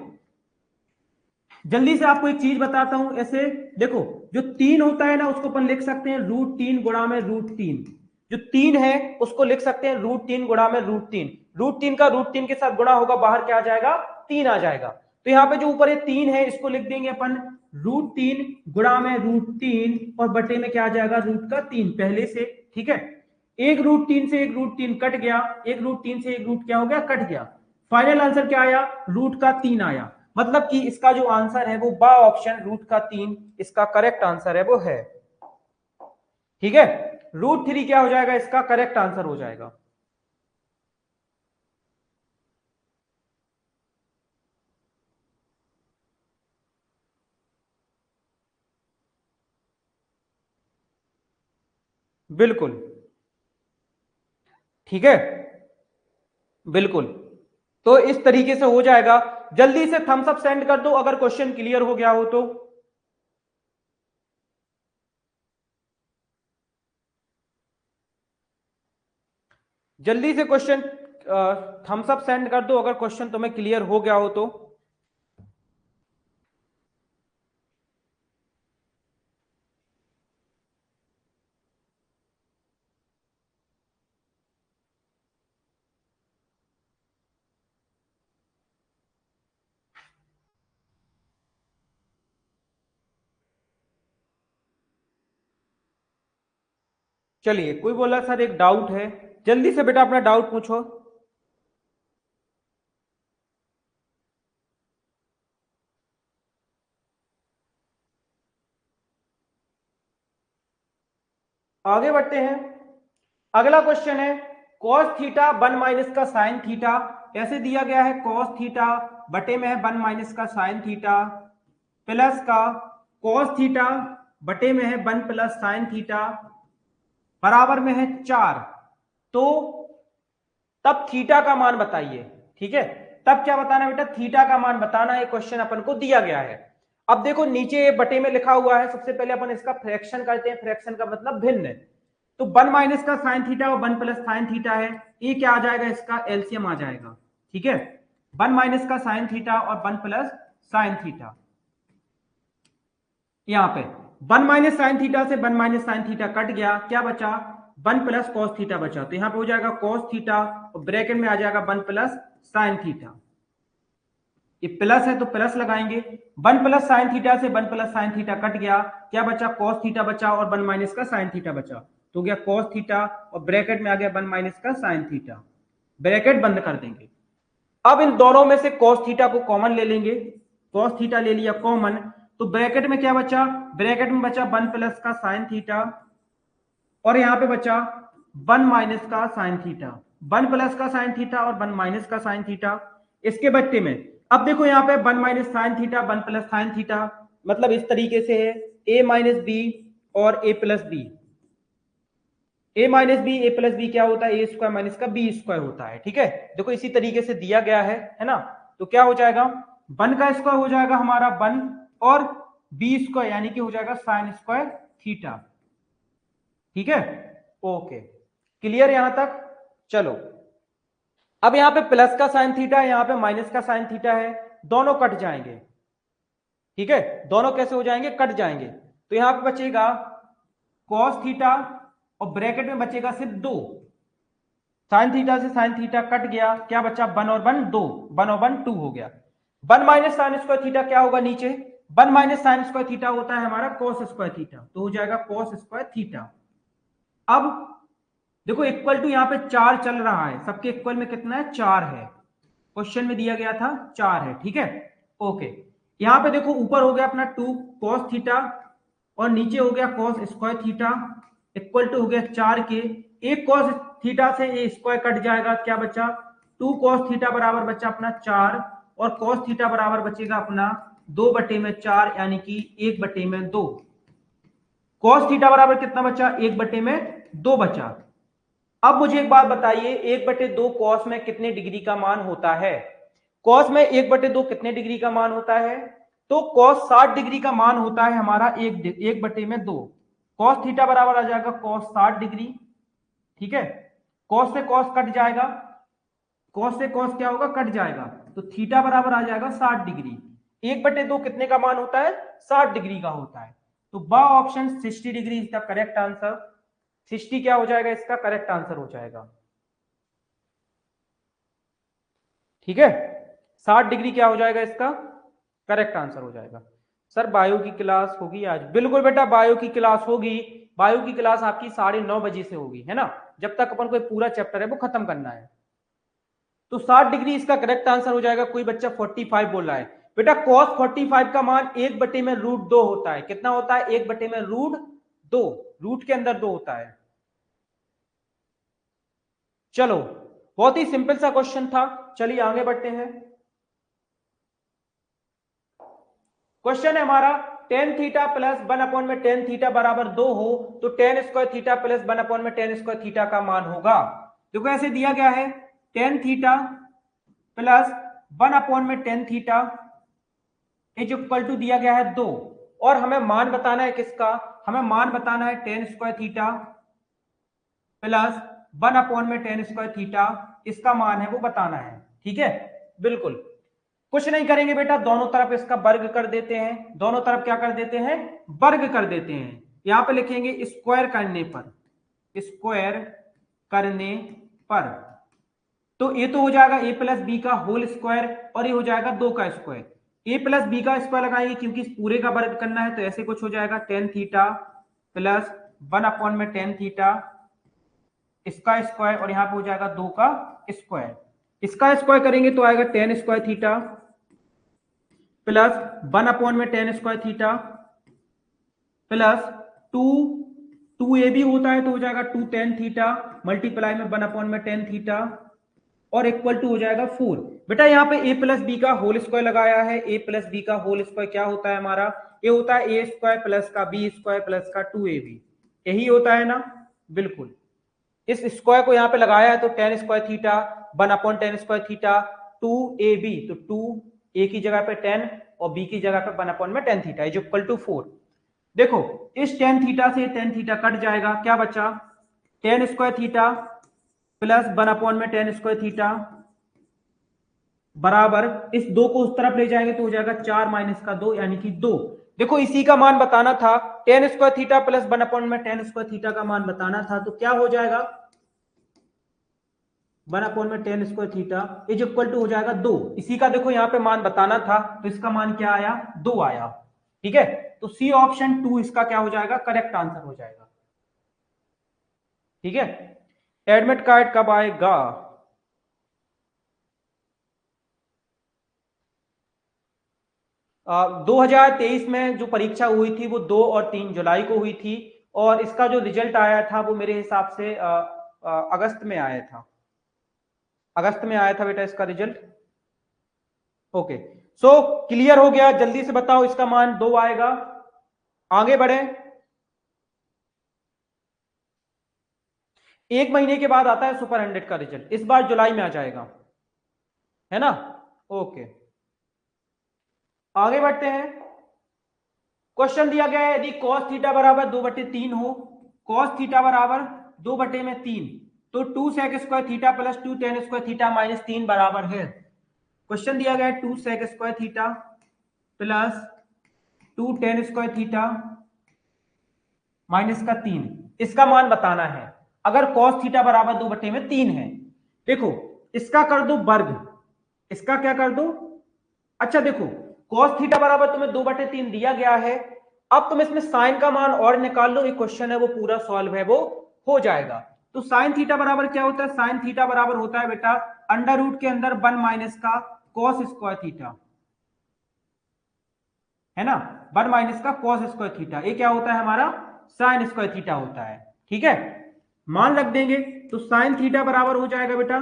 जल्दी से आपको एक चीज बताता हूं, ऐसे देखो जो 3 होता है ना उसको अपन लिख सकते हैं √3 गुणा में √3। जो 3 है उसको लिख सकते हैं √3 गुणा में √3। √3 का √3 के साथ गुणा होगा, बाहर क्या आ जाएगा? 3 आ जाएगा। तो यहाँ पे जो ऊपर ये 3 है इसको लिख देंगे अपन √3 गुणा में √3 और बटे में क्या आ जाएगा? √3 पहले से। ठीक है, एक √3 से एक √3 कट गया, एक √3 से एक रूट क्या हो गया? कट गया। फाइनल आंसर क्या आया? √3 आया। मतलब कि इसका जो आंसर है वो बा ऑप्शन √3 इसका करेक्ट आंसर है वो है। ठीक है, √3 क्या हो जाएगा? इसका करेक्ट आंसर हो जाएगा। बिल्कुल। ठीक है, बिल्कुल। तो इस तरीके से हो जाएगा। जल्दी से थम्स अप सेंड कर दो अगर क्वेश्चन क्लियर हो गया हो तो। जल्दी से क्वेश्चन थम्स अप सेंड कर दो अगर क्वेश्चन तुम्हें क्लियर हो गया हो तो। चलिए, कोई बोला सर एक डाउट है, जल्दी से बेटा अपना डाउट पूछो। आगे बढ़ते हैं। अगला क्वेश्चन है cos थीटा 1 माइनस का साइन थीटा। ऐसे दिया गया है cos थीटा बटे में है 1 माइनस का साइन थीटा प्लस का cos थीटा बटे में है 1 प्लस साइन थीटा बराबर में है 4। तो तब थीटा का मान बताइए। ठीक है, तब क्या बताना बेटा? थीटा का मान बताना है। क्वेश्चन अपन को दिया गया है। अब देखो नीचे बटे में लिखा हुआ है, सबसे पहले अपन इसका फ्रैक्शन करते हैं। फ्रैक्शन का मतलब भिन्न। तो 1 माइनस का साइन थीटा और 1 प्लस साइन थीटा है, ये क्या आ जाएगा? इसका एलसीएम आ जाएगा। ठीक है, 1 माइनस का साइन थीटा और 1 प्लस साइन थीटा। यहां पे 1 माइनस साइन थीटा से 1 माइनस साइन थीटा कट गया, क्या बचा? 1 प्लस कॉस थीटा बचा। तो यहां पे हो जाएगा कॉस थीटा और ब्रैकेट में आ जाएगा 1 प्लस साइन थीटा। ये प्लस है तो प्लस लगाएंगे। 1 प्लस साइन थीटा से 1 प्लस साइन थीटा कट गया, क्या बचा? कॉस थीटा बचा और 1 माइनस का साइन थीटा बचा। तो हो गया कॉस थीटा और ब्रैकेट में आ गया 1 माइनस का साइन थीटा। ब्रैकेट बंद कर देंगे। अब इन दोनों में से cos थीटा को कॉमन ले लेंगे। cos थीटा ले लिया कॉमन, तो ब्रैकेट में क्या बचा? ब्रैकेट में बचा 1 प्लस का साइन थीटा और यहां पे बचा 1 माइनस का साइन थीटा। 1 प्लस का साइन थीटा और 1 माइनस का साइन थीटा। इसके बट्टे में अब देखो यहाँ पे 1 minus sine theta 1 plus sine theta, मतलब इस तरीके से है a माइनस बी और a plus B. A minus B, A plus B क्या होता है? ए स्क्वायर माइनस का बी स्क्वायर होता है। ठीक है, देखो इसी तरीके से दिया गया है ना। तो क्या हो जाएगा? 1 का स्क्वायर हो जाएगा हमारा 1 और बी स्क्वायर यानी कि हो जाएगा साइन स्क्वायर थीटा। ठीक है, ओके, क्लियर यहां तक? चलो अब यहां पे प्लस का साइन थीटा है, यहां पे माइनस का साइन थीटा है, दोनों कट जाएंगे। ठीक है, दोनों कैसे हो जाएंगे? कट जाएंगे। तो यहां पे बचेगा कॉस थीटा और ब्रैकेट में बचेगा सिर्फ 2। साइन थीटा से साइन थीटा कट गया, क्या बचा? 1 और 1 2, 1 और 1 2 हो गया। 1 माइनस साइन स्क्वायर थीटा क्या होगा नीचे? 1 माइनस साइन स्क्वायर थीटा होता है हमारा कॉस स्क्वायर थीटा, तो हो जाएगा कॉस स्क्वायर थीटा। अब देखो इक्वल टू यहां पे 4 चल रहा है, सबके इक्वल में कितना है? 4 है। क्वेश्चन में दिया गया था 4 है। ठीक है, ओके, यहाँ पे देखो ऊपर हो गया अपना 2 cos थीटा और नीचे हो गया cos square theta equal to हो गया 4 के। एक cos थीटा से ये स्क्वायर कट जाएगा, क्या बचा 2 cos थीटा बराबर बचा अपना 4 और cos थीटा बराबर बचेगा अपना 2/4 यानी कि 1/2। cos थीटा बराबर कितना बचा 1/2 बचा। अब मुझे एक बात बताइए 1/2 cos में कितने डिग्री का मान होता है? cos में 1/2 कितने डिग्री का मान होता है? तो cos 60 डिग्री का मान होता है हमारा 1/2। cos थीटा बराबर आ जाएगा cos 60 डिग्री, ठीक है। cos से cos कट जाएगा, cos से cos क्या होगा कट जाएगा, तो थीटा बराबर आ जाएगा 60 डिग्री। 1/2 कितने का मान होता है 60 डिग्री का होता है। तो बा option 60 degree is the correct answer. 60 क्या हो जाएगा इसका करेक्ट आंसर हो जाएगा, ठीक है। 60 डिग्री क्या हो जाएगा इसका करेक्ट आंसर हो जाएगा। सर बायो की क्लास होगी आज? बिल्कुल बेटा बायो की क्लास होगी। बायो की क्लास आपकी 9:30 बजे से होगी, है ना, जब तक अपन को पूरा चैप्टर है वो खत्म करना है। तो 60 डिग्री इसका करेक्ट आंसर हो जाएगा। कोई बच्चा 45 बोल रहा है, बेटा cos 45 का मान 1/√2 होता है। कितना होता है 1/√2, रूट के अंदर 2 होता है। चलो बहुत ही सिंपल सा क्वेश्चन था, चलिए आगे बढ़ते हैं। क्वेश्चन है हमारा tan थीटा प्लस 1 में tan थीटा बराबर 2 हो तो tan स्क्वायर थीटा प्लस 1 में tan स्क्वायर थीटा का मान होगा। देखो ऐसे दिया गया है tan थीटा प्लस 1 में tan theta is equal to दिया गया है 2 और हमें मान बताना है किसका, हमें मान बताना है tan स्क्वायर थीटा प्लस 1 में tan स्क्वायर थीटा, इसका मान है वो बताना है, ठीक है। बिल्कुल कुछ नहीं करेंगे बेटा, दोनों तरफ इसका वर्ग कर देते हैं। दोनों तरफ क्या कर देते हैं वर्ग कर देते हैं। यहां पे लिखेंगे स्क्वायर करने पर, स्क्वायर करने पर तो ये तो हो जाएगा a प्लस बी का होल स्क्वायर और ये हो जाएगा 2 का स्क्वायर। a प्लस बी का स्क्वायर लगाएंगे क्योंकि इस पूरे का वर्ग करना है, तो ऐसे कुछ हो जाएगा tan थीटा प्लस 1 में tan थीटा इसका स्क्वायर और यहां पे हो जाएगा 2 का स्क्वायर। इसका स्क्वायर करेंगे तो आएगा tan स्क्वायर थीटा प्लस 1 में tan square theta plus 2 a भी होता है तो हो जाएगा 2 tan थीटा मल्टीप्लाई में 1 में tan थीटा और इक्वल टू हो जाएगा 4। बेटा यहाँ पे a प्लस बी का होल स्क्वायर लगाया है। a प्लस बी का होल स्क्वायर क्या होता है हमारा, ये होता है a स्क्वायर प्लस का b स्क्वायर प्लस का 2ab, यही होता है ना। बिल्कुल इस स्क्वायर को यहाँ पे लगाया है तो tan square theta 1/tan square theta 2ab, तो 2 a की जगह पे 10 और b की जगह पे 1 में tan theta is equal to 4। देखो इस tan थीटा से tan थीटा कट जाएगा, क्या बचा tan स्क्वायर थीटा प्लस 1 में tan स्क्वायर थीटा बराबर इस 2 को उस तरफ ले जाएंगे तो हो जाएगा 4 माइनस का 2 यानी कि 2। देखो इसी का मान बताना था, tan स्क्वायर थीटा प्लस 1 में tan स्क्वायर थीटा का मान बताना था, तो क्या हो जाएगा 1 में tan square theta is equal to हो जाएगा 2। इसी का देखो यहाँ पे मान बताना था तो इसका मान क्या आया 2 आया, ठीक है। तो सी ऑप्शन 2 इसका क्या हो जाएगा करेक्ट आंसर हो जाएगा, ठीक है। एडमिट कार्ड कब आएगा? आ, 2023 में जो परीक्षा हुई थी वो 2 और 3 जुलाई को हुई थी और इसका जो रिजल्ट आया था वो मेरे हिसाब से अगस्त में आया था, अगस्त में आया था बेटा इसका रिजल्ट। ओके सो क्लियर हो गया, जल्दी से बताओ इसका मान 2 आएगा। आगे बढ़े, 1 महीने के बाद आता है सुपर 100 का रिजल्ट, इस बार जुलाई में आ जाएगा, है ना। ओके आगे बढ़ते हैं। क्वेश्चन दिया गया है यदि cos थीटा बराबर 2/3 हो, cos थीटा बराबर 2/3 तो 2 sec square theta plus 2 tan square theta minus 3 बराबर है। क्वेश्चन दिया गया है 2 sec square theta plus 2 tan square theta minus का 3, इसका मान बताना है। अगर cos थीटा बराबर 2/3 है, देखो इसका कर दो वर्ग, इसका क्या कर दो, अच्छा देखो cos थीटा बराबर तुम्हें 2/3 दिया गया है, अब तुम इसमें साइन का मान और निकाल लो, ये क्वेश्चन है वो पूरा सॉल्व है, वो हो जाएगा। तो साइन थीटा बराबर क्या होता है, साइन थीटा बराबर होता है बेटा अंडर रूट के अंदर 1 माइनस का cos स्क्वायर थीटा, है ना, 1 माइनस का कॉस स्क्वायर थीटा, ये क्या होता है हमारा साइन स्क्वायर थीटा होता है। ठीक है, मान रख देंगे तो साइन थीटा बराबर हो जाएगा बेटा,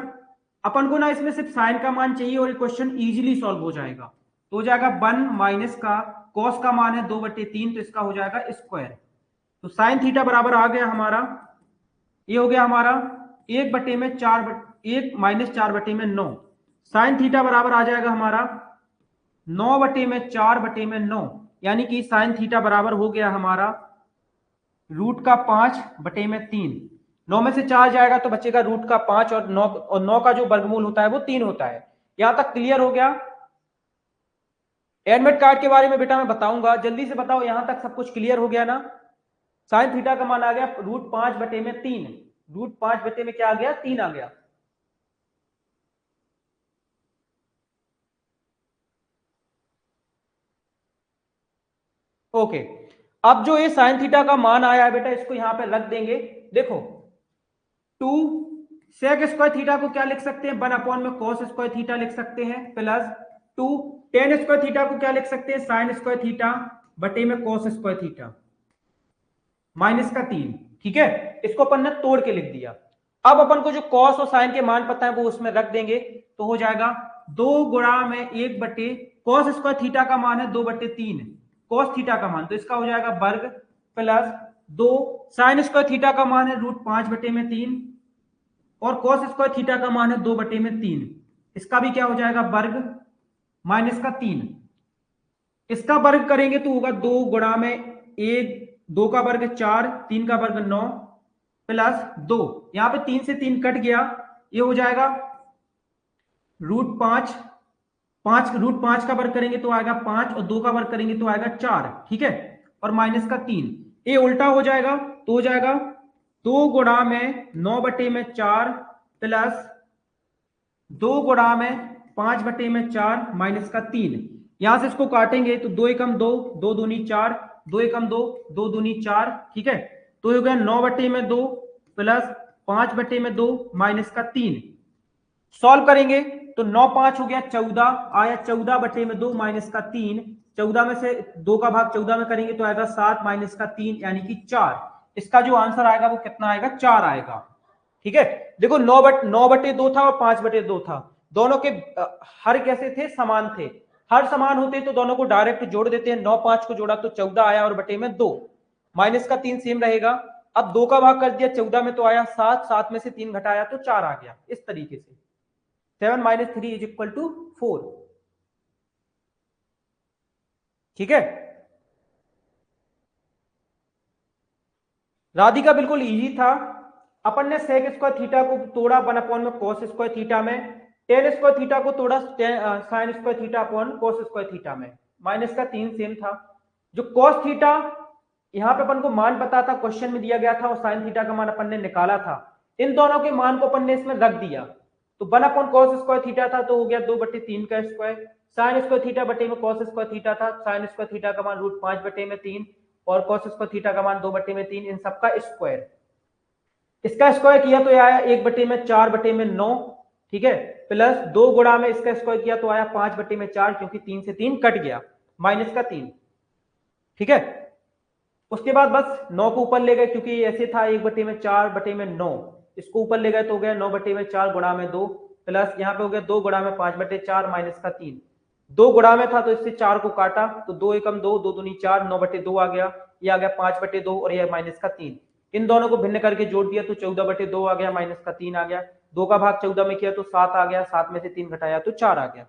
अपन को ना इसमें सिर्फ साइन का मान चाहिए और क्वेश्चन इजीली सॉल्व हो जाएगा। तो हो जाएगा 1 माइनस का कॉस का मान है 2/3, तो इसका हो जाएगा स्क्वायर। तो साइन थीटा बराबर आ गया हमारा, ये हो गया हमारा 1/4 साइन थीटा बराबर आ जाएगा हमारा 9/4/9, यानी कि साइन थीटा बराबर हो गया हमारा √5/3। 9 में से 4 जाएगा तो बचेगा √5, और 9 का जो वर्गमूल होता है वो 3 होता है। यहां तक क्लियर हो गया। एडमिट कार्ड के बारे में बेटा मैं बताऊंगा, जल्दी से बताओ, यहां तक सब कुछ क्लियर हो गया ना। साइन थीटा का मान आ गया √5/3, √5 में क्या आ गया 3 आ गया। ओके, अब जो ये साइन थीटा का मान आया है बेटा, इसको यहां पे रख देंगे। देखो 2 सेक स्क्वायर थीटा को क्या लिख सकते हैं, 1 में कॉस स्क्वायर थीटा लिख सकते हैं, प्लस 2 टेन स्क्वायर थीटा को क्या लिख सकते हैं, साइन स्क्वायर थीटा बटे में कॉस स्क्वायर थीटा, -3। ठीक है, इसको अपन ने तोड़ के लिख दिया। अब अपन को जो कॉस और साइन के मान पता है वो उसमें रख देंगे, तो हो जाएगा 2 गुणा में 1 बटे कॉस स्क्वायर थीटा का मान है 2/3 कॉस थीटा का मान, तो इसका हो जाएगा वर्ग, प्लस 2 साइन स्क्वायर थीटा का मान है √5/3 और कॉस स्क्वायर थीटा का मान है 2/3, इसका भी क्या हो जाएगा वर्ग, -3। इसका वर्ग करेंगे तो होगा 2 गुणा में 1, 2 का वर्ग 4, 3 का वर्ग 9, प्लस 2, यहां पे 3 से 3 कट गया, ये हो जाएगा √5, 5 √5 का वर्ग करेंगे तो आएगा 5, और 2 का वर्ग करेंगे तो आएगा 4। ठीक है, और -3, ये उल्टा हो जाएगा, तो हो जाएगा 2 गुणा में 9/4 प्लस 2 गुणा में 5/4 -3। यहां से इसको काटेंगे तो 2 एकम 2, 2 दूनी 4, 2 एकम 2, 2 दूनी 4। ठीक है, तो हो गया 9/2 प्लस 5/2 -3। सॉल्व करेंगे तो 9 5 हो गया 14, आया 14/2 -3। 14 में से 2 का भाग 14 में करेंगे तो आएगा 7 -3 यानी कि 4। इसका जो आंसर आएगा वो कितना आएगा, 4 आएगा। ठीक है, देखो 9/2 था और 5/2 था, दोनों के हर कैसे थे, समान थे। हर समान होते तो दोनों को डायरेक्ट जोड़ देते हैं, 9 5 को जोड़ा तो 14 आया और बटे में 2, -3 सेम रहेगा। अब 2 का भाग कर दिया 14 में तो आया 7, 7 में से 3 घटाया तो 4 आ गया। इस तरीके से 7 - 3 = 4। ठीक है, राधिका बिल्कुल इजी था। अपन ने सेक स्क्वायर थीटा को तोड़ा 1 में कॉस स्क्वायर थीटा में, टेन स्क्वायर थीटा को तोड़ा sign square theta upon cos square theta में, -3 सेम था। जो कॉस थीटा यहाँ पे अपन को मान पता था, क्वेश्चन में दिया गया था, और साइन थीटा का मान अपन ने निकाला था, इन दोनों के मान को अपन ने इसमें रख दिया। तो 1 कॉस स्क्वायर थीटा था तो हो गया 2/3 का स्क्वायर, साइन स्क्वायर थीटा बटे में कॉस स्क्वायर थीटा था, साइन स्क्वायर थीटा का मान √5/3 और कॉस स्क्वायर थीटा का मान 2/3, इन सबका स्क्वायर। इसका स्क्वायर किया तो आया 1/4/9। ठीक है, प्लस 2 गुणा में इसका स्क्वायर किया तो आया 5/4, क्योंकि 3 से 3 कट गया, -3। ठीक है, उसके बाद बस 9 को ऊपर ले गए, क्योंकि ऐसे था 1/4/9, इसको ऊपर ले गए तो हो गया 9/4 गुणा में 2, प्लस यहाँ पे हो गया 2 गुणा में 5/4 -3। 2 गुणा में था तो इससे 4 को काटा तो 2 एकम 2, 2 दूनी 4, 9/2 आ गया, ये आ गया 5/2 और ये -3। इन दोनों को भिन्न करके जोड़ दिया तो 14/2 आ गया, -3 आ गया, 2 का भाग 14 में किया तो 7 आ गया, 7 में से 3 घटाया तो 4 आ गया।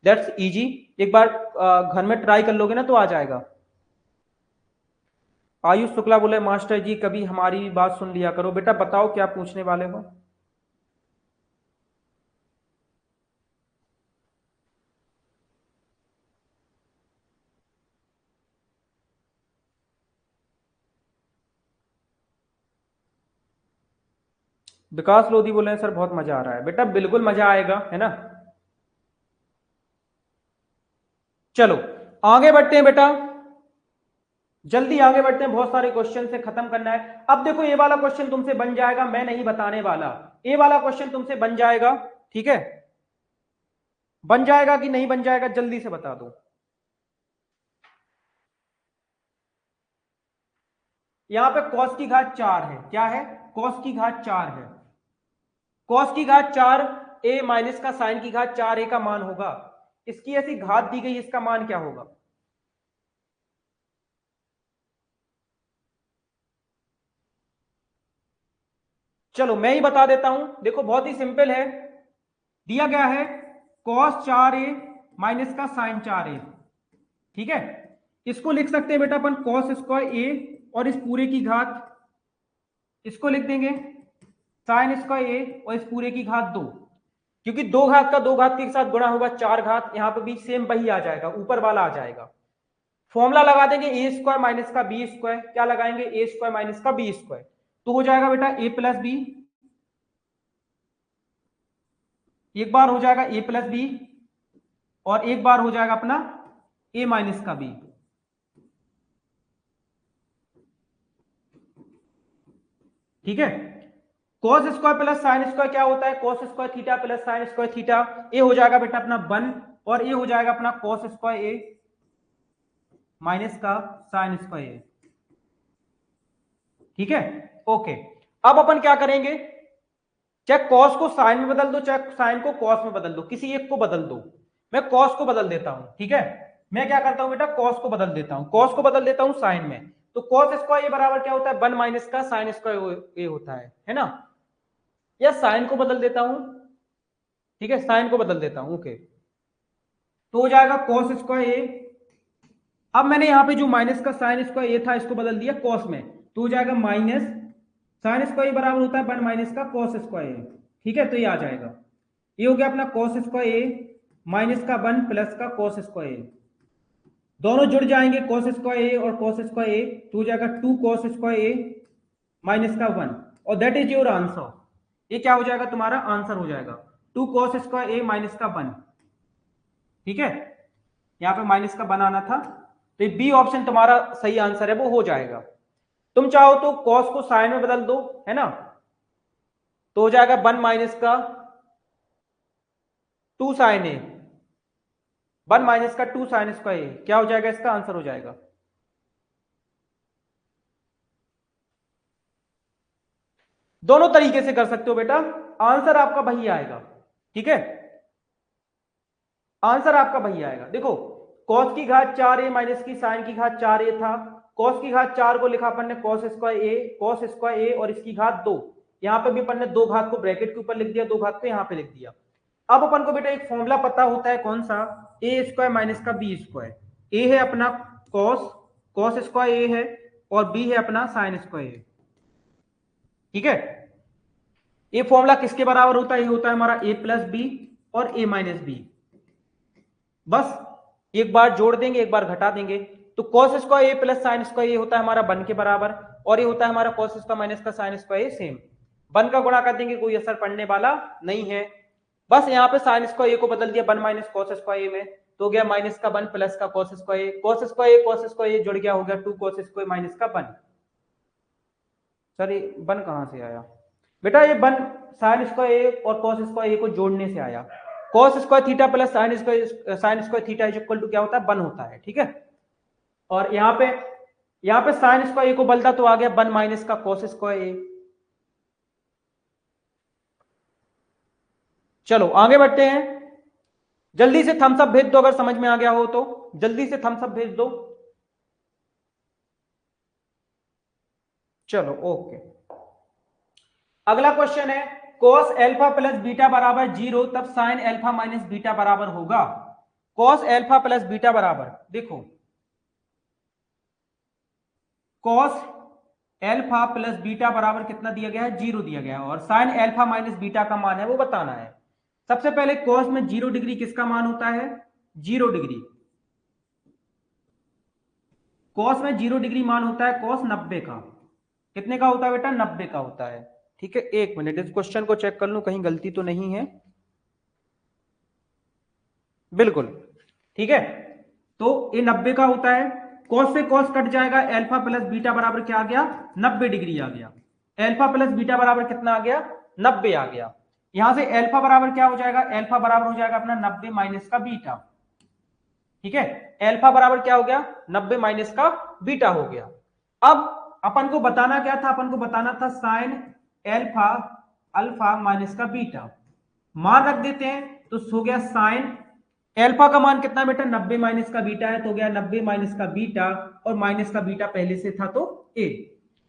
दैट्स इजी, एक बार घर में ट्राई कर लोगे ना तो आ जाएगा। आयुष शुक्ला बोले मास्टर जी कभी हमारी बात सुन लिया करो। बेटा बताओ क्या पूछने वाले हो। विकास लोधी बोले सर बहुत मजा आ रहा है। बेटा बिल्कुल मजा आएगा, है ना। चलो आगे बढ़ते हैं बेटा, जल्दी आगे बढ़ते हैं, बहुत सारे क्वेश्चन से खत्म करना है। अब देखो ये वाला क्वेश्चन तुमसे बन जाएगा, मैं नहीं बताने वाला, ये वाला क्वेश्चन तुमसे बन जाएगा। ठीक है, बन जाएगा कि नहीं बन जाएगा जल्दी से बता दो। यहां पे cos की घात 4 है, क्या है, cos की घात 4 है, cos की घात 4 a माइनस का sin की घात 4 a का मान होगा, इसकी ऐसी घात दी गई, इसका मान क्या होगा? चलो मैं ही बता देता हूं, देखो बहुत ही सिंपल है, दिया गया है cos 4a माइनस का sin 4a, ठीक है, इसको लिख सकते हैं बेटा अपन cos स्क्वायर a और इस पूरे की घात, इसको लिख देंगे sin स्क्वायर a और इस पूरे की घात 2, क्योंकि दो घात का दो घात के साथ गुणा होगा 4 घात, यहां पे भी सेम वही आ जाएगा, ऊपर वाला आ जाएगा, फॉर्मूला लगा देंगे ए स्क्वायर माइनस का बी स्क्वायर, क्या लगाएंगे, ए स्क्वायर माइनस का बी स्क्वायर, तो हो जाएगा बेटा ए प्लस बी, एक बार हो जाएगा ए प्लस बी और एक बार हो जाएगा अपना ए माइनस का बी, ठीक है, cos square plus sine square क्या होता है, cos square theta plus sine square theta, A हो जाएगा बेटा अपना 1 और ए हो जाएगा अपना cos स्क्वायर ए माइनस का साइन स्क्वायर ए, ठीक है, ओके। अब अपन क्या करेंगे, चाहे cos को साइन में बदल दो, चाहे साइन को cos में बदल दो, किसी एक को बदल दो, मैं cos को बदल देता हूं, ठीक है, मैं क्या करता हूं बेटा, cos को बदल देता हूं, cos को बदल देता हूं साइन में, तो cos स्क्वायर ए बराबर क्या होता है, 1 माइनस का साइन स्क्वायर ए होता है ना, या साइन को बदल देता हूं, ठीक है, साइन को बदल देता हूं, ओके, तो हो जाएगा cos स्क्वायर ए, अब मैंने यहां पे जो माइनस का साइन स्क्वायर ए था इसको बदल दिया cos में, तो हो जाएगा माइनस साइन स्क्वायर बराबर होता है 1 माइनस का cos स्क्वायर ए, ठीक है, तो ये आ जाएगा, ये हो गया अपना cos स्क्वायर ए माइनस का 1 प्लस का cos स्क्वायर ए, दोनों जुड़ जाएंगे cos स्क्वायर ए और cos स्क्वायर ए, तो हो जाएगा 2 cos स्क्वायर ए माइनस का 1 और दैट इज योर आंसर, ये क्या हो जाएगा, तुम्हारा आंसर हो जाएगा 2 cos स्क्वायर ए माइनस का 1, ठीक है, यहां पे माइनस का बनाना था, तो ये बी ऑप्शन तुम्हारा सही आंसर है, वो हो जाएगा। तुम चाहो तो cos को साइन में बदल दो, है ना, तो हो जाएगा 1 माइनस का 2 साइन ए, 1 माइनस का 2 साइन स्क्वायर ए, क्या हो जाएगा, इसका आंसर हो जाएगा, दोनों तरीके से कर सकते हो बेटा, आंसर आपका वही आएगा, ठीक है, आंसर आपका वही आएगा, देखो cos की घात 4a माइनस की साइन की घात 4a था, cos की घात 4 को लिखा अपन ने cos स्क्वायर ए और इसकी घात 2, यहां पे भी अपन ने दो घात को ब्रैकेट के ऊपर लिख दिया, दो घात को यहां पे लिख दिया। अब अपन को बेटा एक फॉर्मूला पता होता है, कौन सा, ए स्क्वायर माइनस का बी स्क्वायर, ए है अपना cos स्क्वायर ए है और बी है अपना साइन स्क्वायर ए, ठीक है, ये फॉर्मूला किसके बराबर होता है, ये होता है हमारा ए प्लस बी और ए माइनस बी, बस एक बार जोड़ देंगे एक बार घटा देंगे, तो cos स्क्वायर ए प्लस साइन स्क्वायर ए होता है हमारा 1 के बराबर और ये होता है हमारा cos स्क्वायर माइनस का साइन स्क्वायर ए सेम, 1 का गुणा कर देंगे, कोई असर पड़ने वाला नहीं है, बस यहाँ पे साइन स्क्वायर ए को बदल दिया 1 माइनस cos स्क्वायर ए में, तो हो गया माइनस का 1 प्लस का cos स्क्वायर ए जुड़ गया, हो गया 2 cos स्क्वायर माइनस का 1, सर 1 कहां से आया बेटा, ये 1 साइन स्क्वायर ए और cos स्क्वायर ए को जोड़ने से आया, cos square theta plus sine square theta is equal to क्या होता है, 1 होता है, ठीक है, और यहाँ पे साइन स्क्वायर ए को बदलता तो आ गया 1 माइनस का cos स्क्वायर ए। चलो आगे बढ़ते हैं, जल्दी से थम्स अप भेज दो अगर समझ में आ गया हो तो, जल्दी से थम्स अप भेज दो, चलो ओके। अगला क्वेश्चन है, cos एल्फा प्लस बीटा बराबर 0 तब साइन एल्फा माइनस बीटा बराबर होगा, cos एल्फा प्लस बीटा बराबर, देखो cos एल्फा प्लस बीटा बराबर कितना दिया गया है, 0 दिया गया है, और साइन एल्फा माइनस बीटा का मान है वो बताना है। सबसे पहले cos में 0 डिग्री किसका मान होता है, 0 डिग्री, cos में 0 डिग्री मान होता है cos 90 का, कितने का होता है बेटा, 90 का होता है, ठीक है, एक मिनट इस क्वेश्चन को चेक कर लूं कहीं गलती तो नहीं है, बिल्कुल ठीक है, तो ये 90 का होता है, cos से cos कट जाएगा, एल्फा प्लस बीटा बराबर क्या आ गया, 90 डिग्री आ गया, एल्फा प्लस बीटा बराबर कितना आ गया, 90 आ गया, यहां से एल्फा बराबर क्या हो जाएगा, एल्फा बराबर हो जाएगा अपना 90 माइनस का बीटा, ठीक है, एल्फा बराबर क्या हो गया, 90 माइनस का बीटा हो गया। अब अपन को बताना क्या था, अपन को बताना था साइन एल्फा अल्फा माइनस का बीटा, मान रख देते हैं तो हो गया साइन एल्फा का मान कितना बेटा 90 माइनस का बीटा है, तो हो गया 90 माइनस का बीटा, और माइनस का बीटा पहले से था तो ए।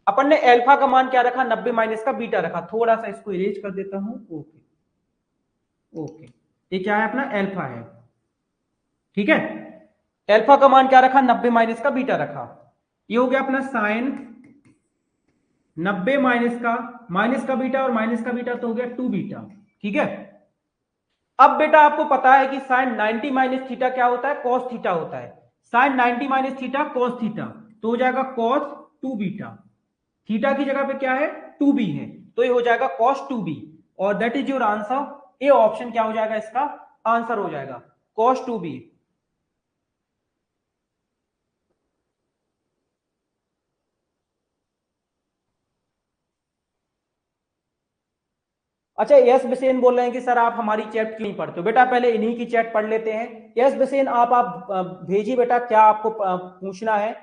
अपन ने एल्फा का मान क्या रखा 90 माइनस का बीटा रखा, थोड़ा सा इसको इरेज कर देता हूं। ओके ओके, ये क्या है अपना एल्फा है, ठीक है। एल्फा का मान क्या रखा 90 माइनस का बीटा रखा, ये हो गया अपना साइन 90 माइनस का बीटा, और माइनस का बीटा तो हो गया 2 बीटा, ठीक है। अब बेटा आपको पता है कि साइन 90 माइनस थीटा क्या होता है, कॉस थीटा होता है। Sine 90 minus theta cos theta, तो हो जाएगा कॉस 2 बीटा, थीटा की जगह पे क्या है 2b है, तो ये हो जाएगा कॉस 2b, और that is your answer. A option क्या हो जाएगा इसका आंसर हो जाएगा कॉस 2b। अच्छा, यस बिसेन बोल रहे हैं कि सर आप हमारी चैट क्यों नहीं पढ़ते हो। बेटा पहले इन्हीं की चैट पढ़ लेते हैं। यस बिसेन आप भेजिए बेटा, क्या आपको पूछना है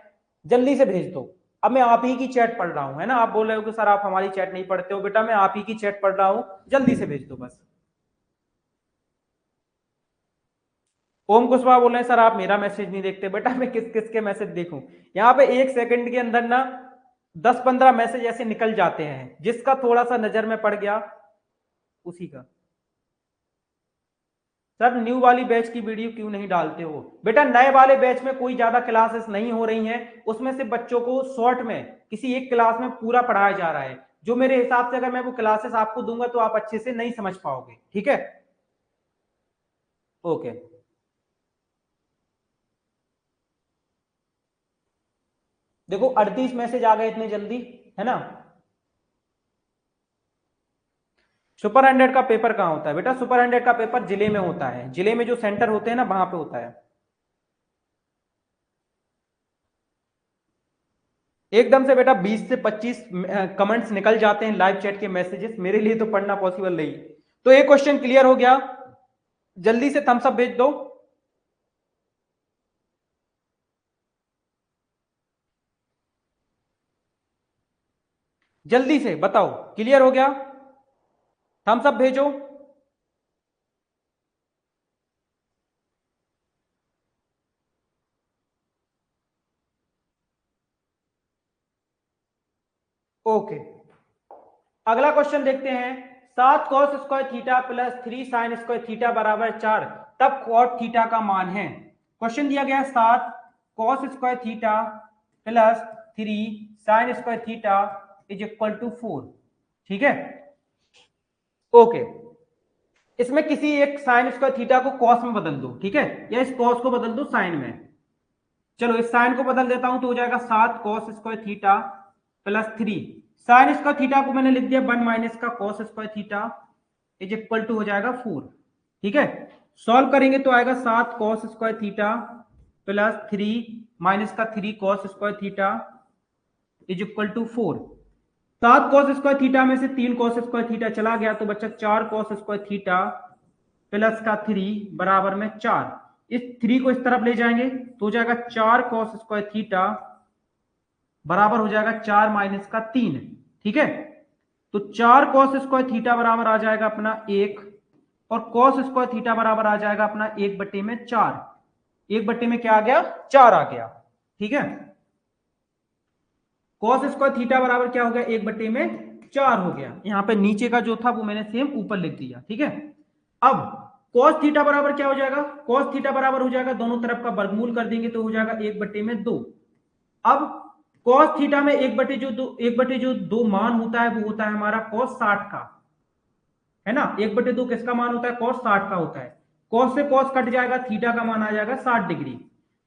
जल्दी से भेज दो। अब मैं आप ही की चैट पढ़ रहा हूं, है ना, आप बोल रहे हो कि सर आप हमारी चैट नहीं पढ़ते हो, बेटा मैं आप ही की चैट पढ़ रहा हूं, जल्दी से भेज दो बस। ओम कुशवाहा बोल रहे हैं सर आप मेरा मैसेज नहीं देखते। बेटा मैं किस किस के मैसेज देखूं, यहाँ पे 1 सेकंड के अंदर ना 10-15 मैसेज ऐसे निकल जाते हैं, जिसका थोड़ा सा नजर में पड़ गया उसी का। सर न्यू वाली बैच की वीडियो क्यों नहीं डालते हो। बेटा नए वाले बैच में कोई ज्यादा क्लासेस नहीं हो रही हैं, उसमें से बच्चों को शॉर्ट में किसी एक क्लास में पूरा पढ़ाया जा रहा है, जो मेरे हिसाब से अगर मैं वो क्लासेस आपको दूंगा तो आप अच्छे से नहीं समझ पाओगे, ठीक है। ओके, देखो 38 मैसेज आ गए इतने जल्दी, है ना। सुपर 100 का पेपर कहाँ होता है बेटा, सुपर 100 का पेपर जिले में होता है, जिले में जो सेंटर होते हैं ना वहां पे होता है। एकदम से बेटा 20 से 25 कमेंट्स निकल जाते हैं लाइव चैट के मैसेजेस, मेरे लिए तो पढ़ना पॉसिबल नहीं। तो एक क्वेश्चन क्लियर हो गया, जल्दी से थम्स अप भेज दो। जल्दी से बताओ क्लियर हो गया, थम्स अप भेजो। ओके, अगला क्वेश्चन देखते हैं। 7 cos square theta plus 3 sine square theta बराबर 4, तब कॉट थीटा का मान है। क्वेश्चन दिया गया 7 cos square theta plus 3 sine square theta is equal to 4, ठीक है। ओके, इसमें किसी एक साइन स्क्वायर थीटा को कॉस में बदल दो, ठीक है, या इस कॉस को बदल दो साइन में। चलो इस साइन को बदल देता हूं तो हो जाएगा 7 cos square theta plus 3 sine square theta को मैंने लिख दिया 1 माइनस का cos square theta is equal to हो जाएगा 4, ठीक है। सॉल्व करेंगे तो आएगा 7 cos square theta plus 3 minus का 3 cos square theta is equal to 4। 7 cos square theta में से 3 कॉस स्क्वायर थीटा चला गया तो बच्चा 4 कॉस स्क्वायर थीटा प्लस का 3 बराबर में 4। इस 3 को इस तरफ ले जाएंगे तो हो जाएगा 4 कॉस स्क्वायर थीटा बराबर हो जाएगा 4 माइनस का 3, ठीक है। तो 4 कॉस स्क्वायर थीटा बराबर आ जाएगा अपना 1, और कॉस स्क्वायर थीटा बराबर आ जाएगा अपना 1/4। 1 में क्या आ गया 4 आ गया, ठीक है। कॉस स्क्वायर थीटा बराबर क्या हो गया 1/4 हो गया। यहां पे नीचे का जो था वो मैंने सेम ऊपर लिख दिया, ठीक है। अब कॉस थीटा बराबर क्या हो जाएगा, कॉस थीटा बराबर हो जाएगा दोनों तरफ का वर्गमूल कर देंगे तो हो जाएगा 1/2। अब कॉस थीटा में 1/2 मान होता है वो होता है हमारा कॉस 60 का, है ना। 1/2 किसका मान होता है कॉस 60 का होता है। कॉस से कॉस कट जाएगा, थीटा का मान आ जाएगा 60 डिग्री,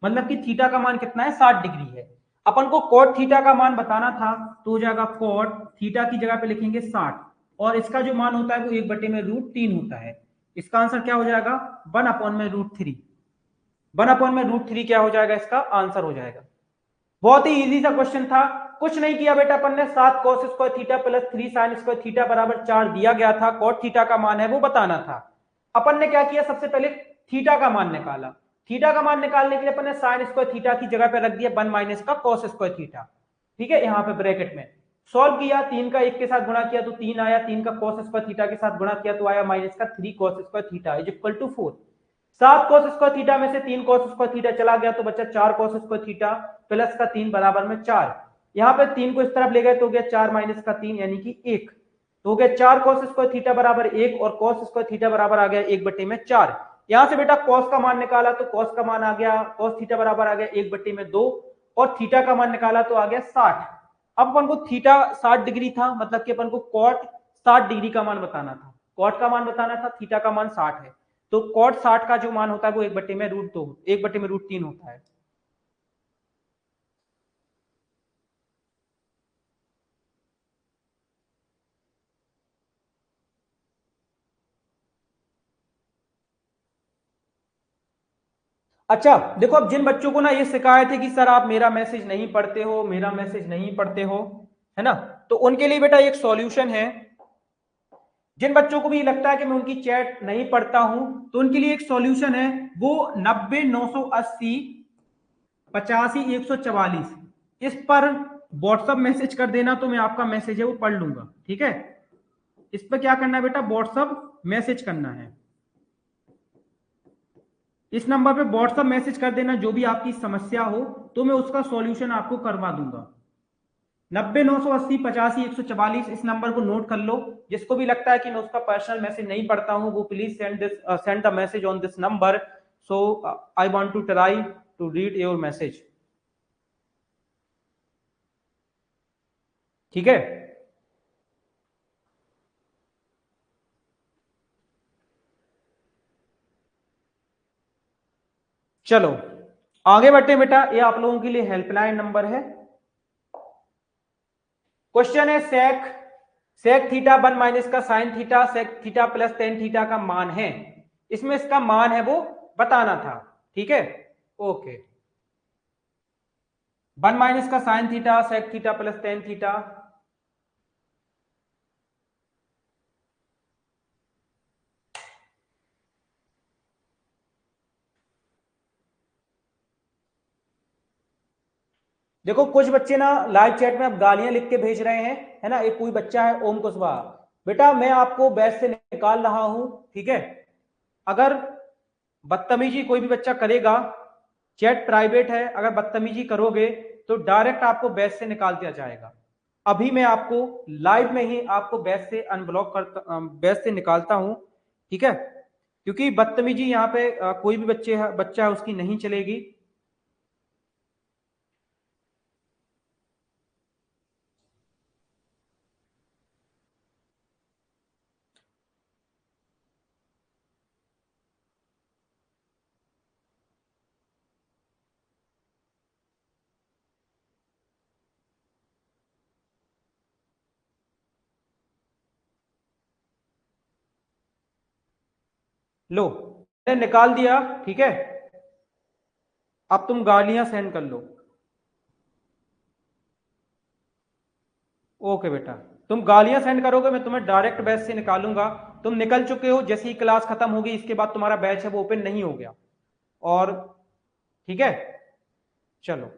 मतलब कि थीटा का मान कितना है 60 डिग्री है। अपन को कॉट थीटा का मान बताना था तो हो जाएगा कॉट थीटा की जगह पे लिखेंगे 60, और इसका जो मान होता है वो 1/√3 होता है। इसका आंसर क्या हो जाएगा 1/√3। 1/√3 क्या हो जाएगा, इसका आंसर हो जाएगा। बहुत ही इजी सा क्वेश्चन था, कुछ नहीं किया बेटा अपन ने। 7 cos square theta plus 3 sin square theta बराबर 4 दिया गया था, कॉट थीटा का मान है वो बताना था। अपन ने क्या किया, सबसे पहले थीटा का मान निकाला। थीटा का मान निकालने के लिए अपन ने साइन स्क्वायर थीटा की जगह पे रख दिया 1 माइनस का cos स्क्वायर थीटा। ठीक है, यहाँ पे ब्रैकेट में सॉल्व किया, 3 का 1 के साथ गुणा किया तो 3 आया, 3 का cos स्क्वायर थीटा के साथ गुणा किया तो आया माइनस का 3 cos square theta is equal to 4। 7 cos square theta में से 3 cos स्क्वायर थीटा चला गया तो बचा 4 cos स्क्वायर थीटा प्लस का 3 बराबर में 4। यहाँ पे 3 को इस तरफ ले गए तो हो गया 4 माइनस का 3 यानी कि 1, तो हो गया 4 cos स्क्वायर थीटा बराबर 1 और cos स्क्वायर थीटा बराबर आ गया 1/4। यहां से बेटा cos का मान निकाला तो cos का मान आ गया, cos थीटा बराबर आ गया 1/2 और थीटा का मान निकाला तो आ गया 60। अब अपन को थीटा 60 डिग्री था, मतलब कि अपन को कॉट 60 डिग्री का मान बताना था, कॉट का मान बताना था, थीटा का मान 60 है, तो कॉट 60 का जो मान होता है वो 1/√3 होता है। अच्छा देखो, अब जिन बच्चों को ना ये शिकायत है कि सर आप मेरा मैसेज नहीं पढ़ते हो, मेरा मैसेज नहीं पढ़ते हो, है ना, तो उनके लिए बेटा एक सॉल्यूशन है। जिन बच्चों को भी लगता है कि मैं उनकी चैट नहीं पढ़ता हूं तो उनके लिए एक सॉल्यूशन है, वो 90 980 85 144 इस पर व्हाट्सएप मैसेज कर देना, तो मैं आपका मैसेज है वो पढ़ लूंगा। ठीक है, इस पर क्या करना है बेटा, व्हाट्सएप मैसेज करना है, इस नंबर पे व्हाट्सएप मैसेज कर देना जो भी आपकी समस्या हो, तो मैं उसका सॉल्यूशन आपको करवा दूंगा। 90 980 85 144 इस नंबर को नोट कर लो। जिसको भी लगता है कि मैं उसका पर्सनल मैसेज नहीं पढ़ता हूं वो please send the message on this number, so I want to try to read your message. ठीक है, चलो आगे बढ़ते हैं बेटा, ये आप लोगों के लिए हेल्पलाइन नंबर है। क्वेश्चन है सेक थीटा 1 माइनस का sine theta sec theta plus tan theta का मान है, इसमें इसका मान है वो बताना था। ठीक है, ओके, 1 माइनस का sine theta sec theta plus tan theta. देखो कुछ बच्चे ना लाइव चैट में अब गालियां लिख के भेज रहे हैं, है ना, एक कोई बच्चा है ओम कुशवाहा, बेटा मैं आपको बैच से निकाल रहा हूं। ठीक है, अगर बदतमीजी कोई भी बच्चा करेगा, चैट प्राइवेट है, अगर बदतमीजी करोगे तो डायरेक्ट आपको बैच से निकाल दिया जाएगा। अभी मैं आपको लाइव में ही आपको बैच से अनब्लॉक करता, बैच से निकालता हूं। ठीक है, क्योंकि बदतमीजी यहाँ पे कोई भी बच्चा है उसकी नहीं चलेगी। लो मैंने निकाल दिया। ठीक है, अब तुम गालियां सेंड कर लो। ओके बेटा, तुम गालियां सेंड करोगे मैं तुम्हें डायरेक्ट बैच से निकालूंगा। तुम निकल चुके हो, जैसे ही क्लास खत्म होगी इसके बाद तुम्हारा बैच है वो ओपन नहीं हो गया। और ठीक है, चलो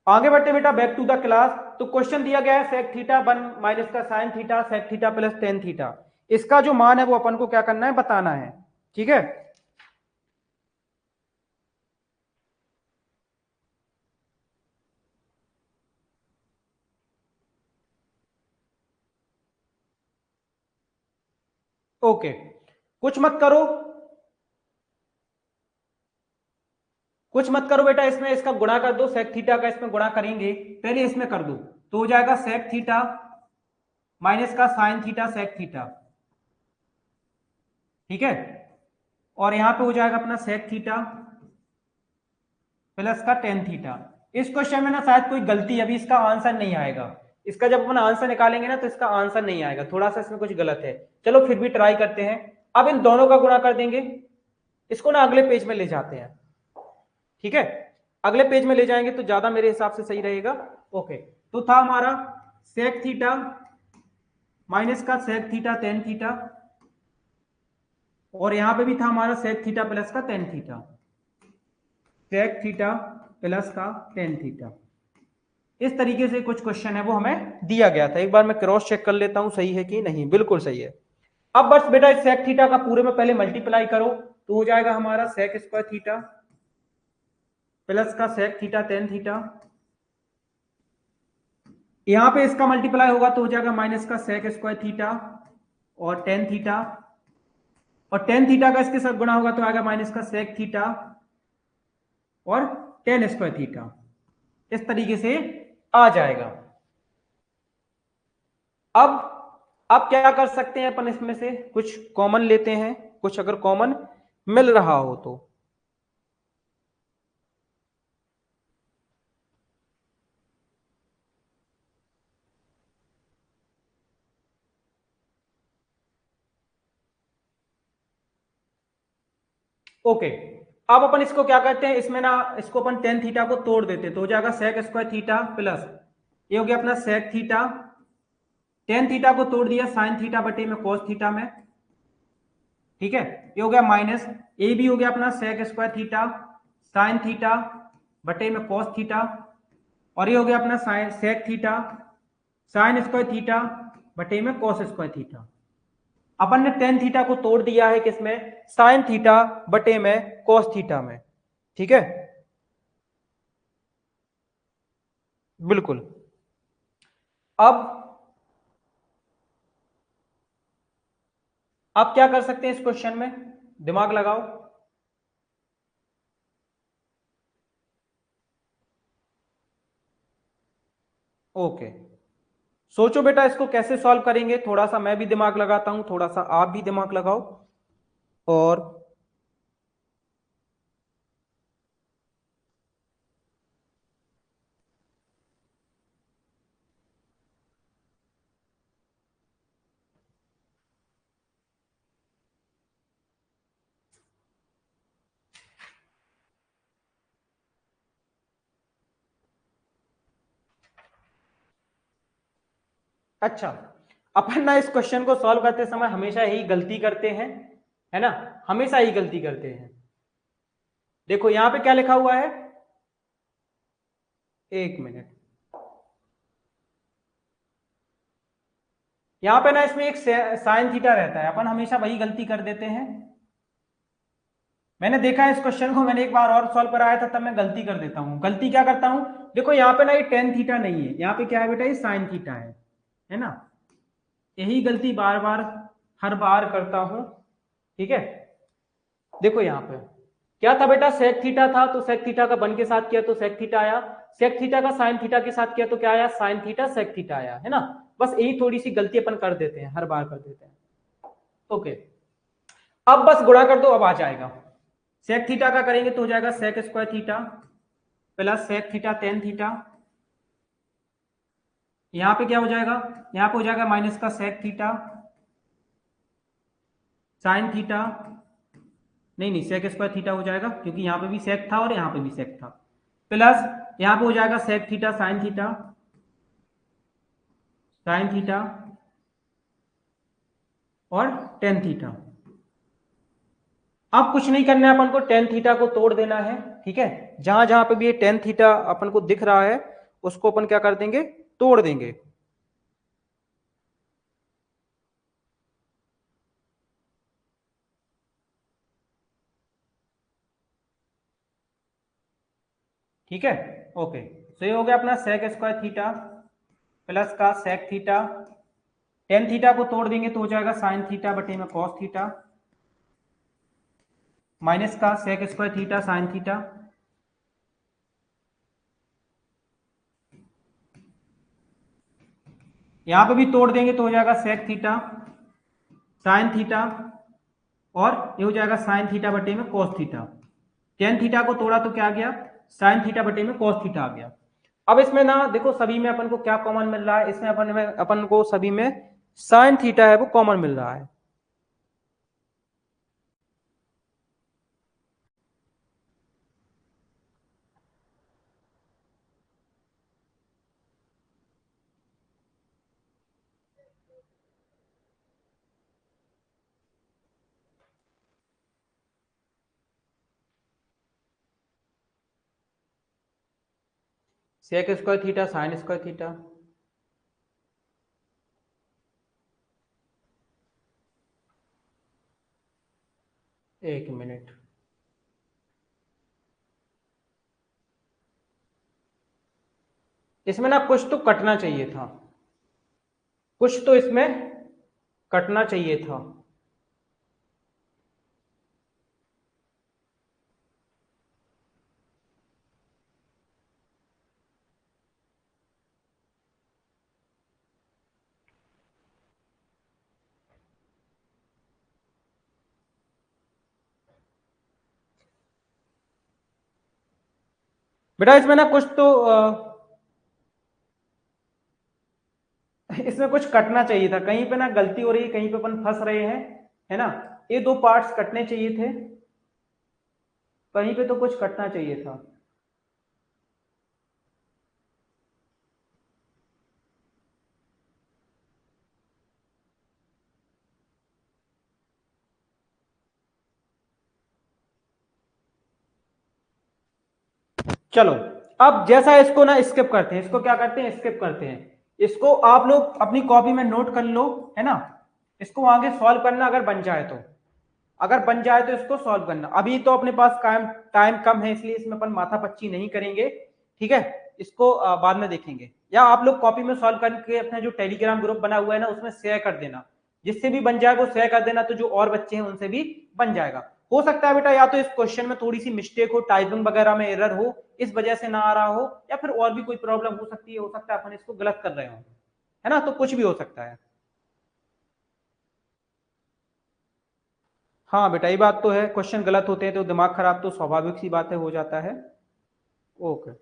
आगे बढ़ते बेटा, बैक टू द क्लास। तो क्वेश्चन दिया गया है सेक थीटा 1 माइनस का sine theta sec theta plus tan theta, इसका जो मान है वो अपन को क्या करना है, बताना है। ठीक है, ओके, कुछ मत करो, कुछ मत करो बेटा, इसमें इसका गुणा कर दो, सेक थीटा का इसमें गुणा करेंगे, पहले इसमें कर दो, तो हो जाएगा सेक थीटा माइनस का साइन थीटा सेक थीटा। ठीक है, और यहां पे हो जाएगा अपना सेक थीटा प्लस का टेन थीटा। इस क्वेश्चन में ना शायद कोई गलती, अभी इसका आंसर नहीं आएगा, इसका जब अपन आंसर निकालेंगे ना तो इसका आंसर नहीं आएगा, थोड़ा सा इसमें कुछ गलत है। चलो फिर भी ट्राई करते हैं। अब इन दोनों का गुणा कर देंगे, इसको ना अगले पेज में ले जाते हैं। ठीक है, अगले पेज में ले जाएंगे तो ज्यादा मेरे हिसाब से सही रहेगा। ओके, तो था हमारा सेक थीटा माइनस का सेक थीटा टेन थीटा, और यहां पे भी था हमारा सेक थीटा प्लस का tan theta, sec theta plus का टेन थीटा। इस तरीके से कुछ क्वेश्चन है वो हमें दिया गया था। एक बार मैं क्रॉस चेक कर लेता हूं सही है कि नहीं। बिल्कुल सही है। अब बस बेटा इस सेक थीटा का पूरे में पहले मल्टीप्लाई करो तो हो जाएगा हमारा सेक स्क्वायर थीटा प्लस का सेक थीटा टेन थीटा। यहां पे इसका मल्टीप्लाई होगा तो हो जाएगा माइनस का सेक स्क्वायर थीटा और टेन थीटा, और टेन थीटा का इसके साथ गुणा होगा तो आएगा माइनस का सेक थीटा और टेन स्क्वायर थीटा। इस तरीके से आ जाएगा। अब अब क्या कर सकते हैं अपन, इसमें से कुछ कॉमन लेते हैं, कुछ अगर कॉमन मिल रहा हो तो। ओके, अब अपन इसको क्या करते हैं, इसमें ना इसको अपन टेन थीटा को तोड़ देते हैं तो हो जाएगा सेक स्क्वायर थीटा प्लस ये हो गया अपना सेक थीटा, टेन थीटा को तोड़ दिया साइन थीटा बटे में कॉस थीटा में, ठीक है। ये हो गया माइनस ए भी हो गया अपना sec square theta sine theta बटे में कॉस थीटा, और ये हो गया अपना sine sec theta sine square theta बटे में कॉस स्क्वायर थीटा। अपन ने टेन थीटा को तोड़ दिया है किसमें, साइन थीटा बटे में कॉस थीटा में, ठीक है। बिल्कुल। अब आप क्या कर सकते हैं इस क्वेश्चन में, दिमाग लगाओ। ओके, सोचो बेटा इसको कैसे सॉल्व करेंगे, थोड़ा सा मैं भी दिमाग लगाता हूं, थोड़ा सा आप भी दिमाग लगाओ। और अच्छा, अपन ना इस क्वेश्चन को सॉल्व करते समय हमेशा यही गलती करते हैं, है ना, हमेशा यही गलती करते हैं। देखो यहां पे क्या लिखा हुआ है, एक मिनट, यहां पे ना इसमें एक साइन थीटा रहता है, अपन हमेशा वही गलती कर देते हैं। मैंने देखा है इस क्वेश्चन को, मैंने एक बार और सॉल्व कराया था तब मैं गलती कर देता हूँ। गलती क्या करता हूँ, देखो यहाँ पे ना ये टेन थीटा नहीं है, यहाँ पे क्या है बेटा, ये साइन थीटा है ना। यही गलती बार बार हर बार करता हूं, ठीक है। देखो यहाँ पे क्या था बेटा, सेक थीटा था तो सेक थीटा का वन के साथ किया तो सेक थीटा आया, सेक थीटा का साइन थीटा के साथ किया तो क्या आया, साइन थीटा सेक थीटा आया, है ना। बस यही थोड़ी सी गलती अपन कर देते हैं, हर बार कर देते हैं। ओके, अब बस गुणा कर दो, अब आ जाएगा। सेक थीटा का करेंगे तो हो जाएगा sec square theta plus sec theta tan theta. यहाँ पे क्या हो जाएगा, यहाँ पे हो जाएगा माइनस का सेक थीटा साइन थीटा, नहीं नहीं सेक स्क्वायर थीटा हो जाएगा क्योंकि यहाँ पे भी सेक था और यहाँ पे भी सेक था, प्लस यहाँ पे हो जाएगा सेक थीटा साइन थीटा और टेन थीटा। अब कुछ नहीं करना है अपन को, टेन थीटा को तोड़ देना है, ठीक है। जहां जहां पे भी ये टेन थीटा अपन को दिख रहा है उसको अपन क्या कर देंगे, तोड़ देंगे। ठीक है, ओके। तो ये हो गया अपना सेक स्क्वायर थीटा प्लस का सेक थीटा, टेन थीटा को तोड़ देंगे तो हो जाएगा साइन थीटा बटे में कॉस थीटा माइनस का sec square theta sine theta, यहां पे भी तोड़ देंगे तो हो जाएगा सेक थीटा साइन थीटा और ये हो जाएगा साइन थीटा बटे में कॉस थीटा। टेन थीटा को तोड़ा तो क्या आ गया, साइन थीटा बटे में कॉस थीटा आ गया। अब इसमें ना देखो सभी में अपन को क्या कॉमन मिल रहा है, इसमें अपन को सभी में साइन थीटा है वो कॉमन मिल रहा है। Sec square theta sine square theta. एक मिनट, इसमें ना कुछ तो कटना चाहिए था, कुछ तो इसमें कटना चाहिए था। बेटा इसमें ना कुछ तो इसमें कुछ कटना चाहिए था, कहीं पे ना गलती हो रही है, कहीं पे अपन फंस रहे हैं, है ना। ये दो पार्ट्स कटने चाहिए थे, कहीं पे तो कुछ कटना चाहिए था। चलो, अब जैसा इसको ना स्किप करते हैं, इसको क्या करते हैं, स्किप करते हैं। इसको आप लोग अपनी कॉपी में नोट कर लो, है ना। इसको आगे सॉल्व करना, अगर बन जाए तो, अगर बन जाए तो इसको सॉल्व करना। अभी तो अपने पास टाइम कम है, इसलिए इसमें अपन माथा पच्ची नहीं करेंगे, ठीक है। इसको बाद में देखेंगे, या आप लोग कॉपी में सॉल्व करके अपना जो टेलीग्राम ग्रुप बना हुआ है ना उसमें शेयर कर देना, जिससे भी बन जाए वो शेयर कर देना, तो जो और बच्चे हैं उनसे भी बन जाएगा। हो सकता है बेटा या तो इस क्वेश्चन में थोड़ी सी मिस्टेक हो, टाइपिंग वगैरह में एरर हो, इस वजह से ना आ रहा हो, या फिर और भी कोई प्रॉब्लम हो सकती है, हो सकता है अपन इसको गलत कर रहे हो, है ना, तो कुछ भी हो सकता है। हाँ बेटा ये बात तो है, क्वेश्चन गलत होते हैं तो दिमाग खराब तो स्वाभाविक सी बात है, हो जाता है। ओके।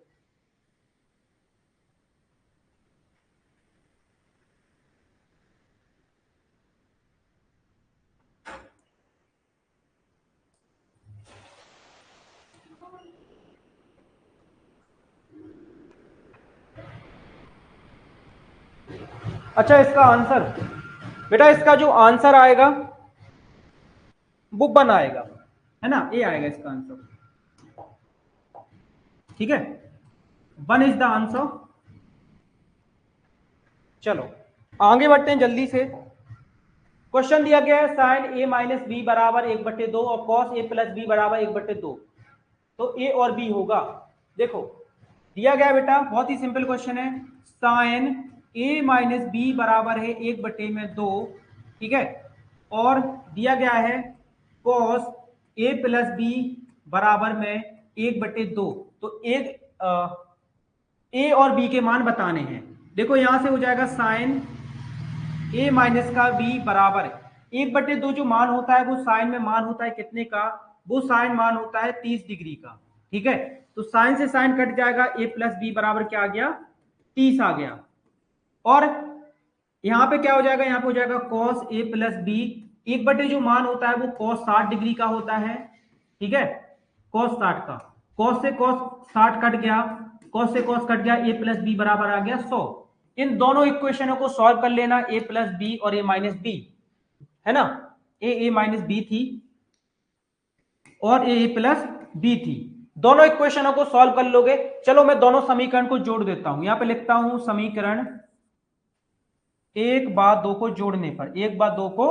अच्छा इसका आंसर, बेटा इसका जो आंसर आएगा वो 1 आएगा, है ना, ये आएगा इसका आंसर, ठीक है, 1 इज द आंसर। चलो आगे बढ़ते हैं जल्दी से। क्वेश्चन दिया गया है साइन ए माइनस बी बराबर 1/2 और कॉस ए प्लस बी बराबर 1/2, तो ए और बी होगा। देखो दिया गया बेटा, बहुत ही सिंपल क्वेश्चन है, साइन ए माइनस बी बराबर है 1/2, ठीक है, और दिया गया है कॉस ए प्लस बी बराबर में 1/2, तो एक ए और बी के मान बताने हैं। देखो यहां से हो जाएगा साइन ए माइनस का बी बराबर 1/2, जो मान होता है वो साइन में मान होता है कितने का, वो साइन मान होता है 30 डिग्री का, ठीक है। तो साइन से साइन कट जाएगा, ए प्लस बी बराबर क्या आ गया, 30 आ गया। और यहां पे क्या हो जाएगा, यहां पे हो जाएगा कॉस ए प्लस बी, 1/2 जो मान होता है वो कॉस 60 डिग्री का होता है, ठीक है, कॉस 60 का, कॉस से कॉस 60 कट गया, कॉस से कॉस कट गया, ए प्लस बी बराबर आ गया 100। इन दोनों इक्वेशनों को सॉल्व कर लेना, ए प्लस बी और ए माइनस बी, है ना, ए माइनस बी थी और ए प्लस बी थी, दोनों इक्वेशनों को सॉल्व कर लोगे। चलो मैं दोनों समीकरण को जोड़ देता हूं, यहां पे लिखता हूं समीकरण 1/2 को जोड़ने पर, 1/2 को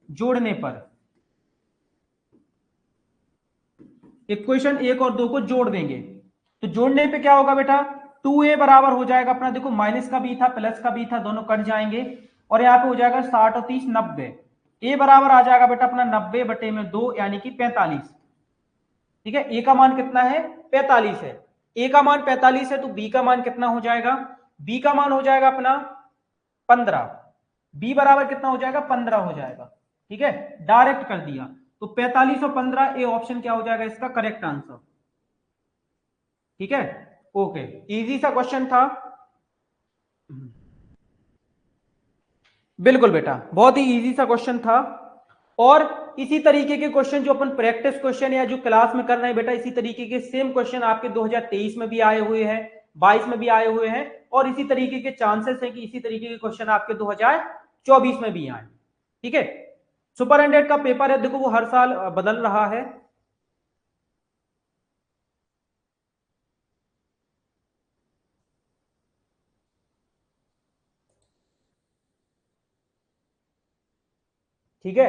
जोड़ने पर, इक्वेशन 1 और 2 को जोड़ देंगे, तो जोड़ने पे क्या होगा बेटा, 2a बराबर हो जाएगा अपना, देखो माइनस का भी था प्लस का भी था, दोनों कट जाएंगे, और यहाँ पे हो जाएगा 60 और 30 90, a बराबर आ जाएगा बेटा अपना 90/2 यानी कि 45, ठीक है। a का मान कितना है, 45 है, a का मान 45 है, तो b का मान कितना हो जाएगा, b का मान हो जाएगा अपना 15, b बराबर कितना हो जाएगा, 15 हो जाएगा, ठीक है, डायरेक्ट कर दिया, तो 45 और 15, ए ऑप्शन क्या हो जाएगा इसका करेक्ट आंसर, ठीक है। ओके, इजी सा क्वेश्चन था, बिल्कुल बेटा बहुत ही इजी सा क्वेश्चन था। और इसी तरीके के क्वेश्चन जो अपन प्रैक्टिस क्वेश्चन या जो क्लास में कर रहे हैं बेटा, इसी तरीके के सेम क्वेश्चन आपके 2023 में भी आए हुए हैं, 22 में भी आए हुए हैं, और इसी तरीके के चांसेस हैं कि इसी तरीके के क्वेश्चन आपके 2024 में भी आए, ठीक है। सुपर 100 का पेपर है, देखो वो हर साल बदल रहा है, ठीक है,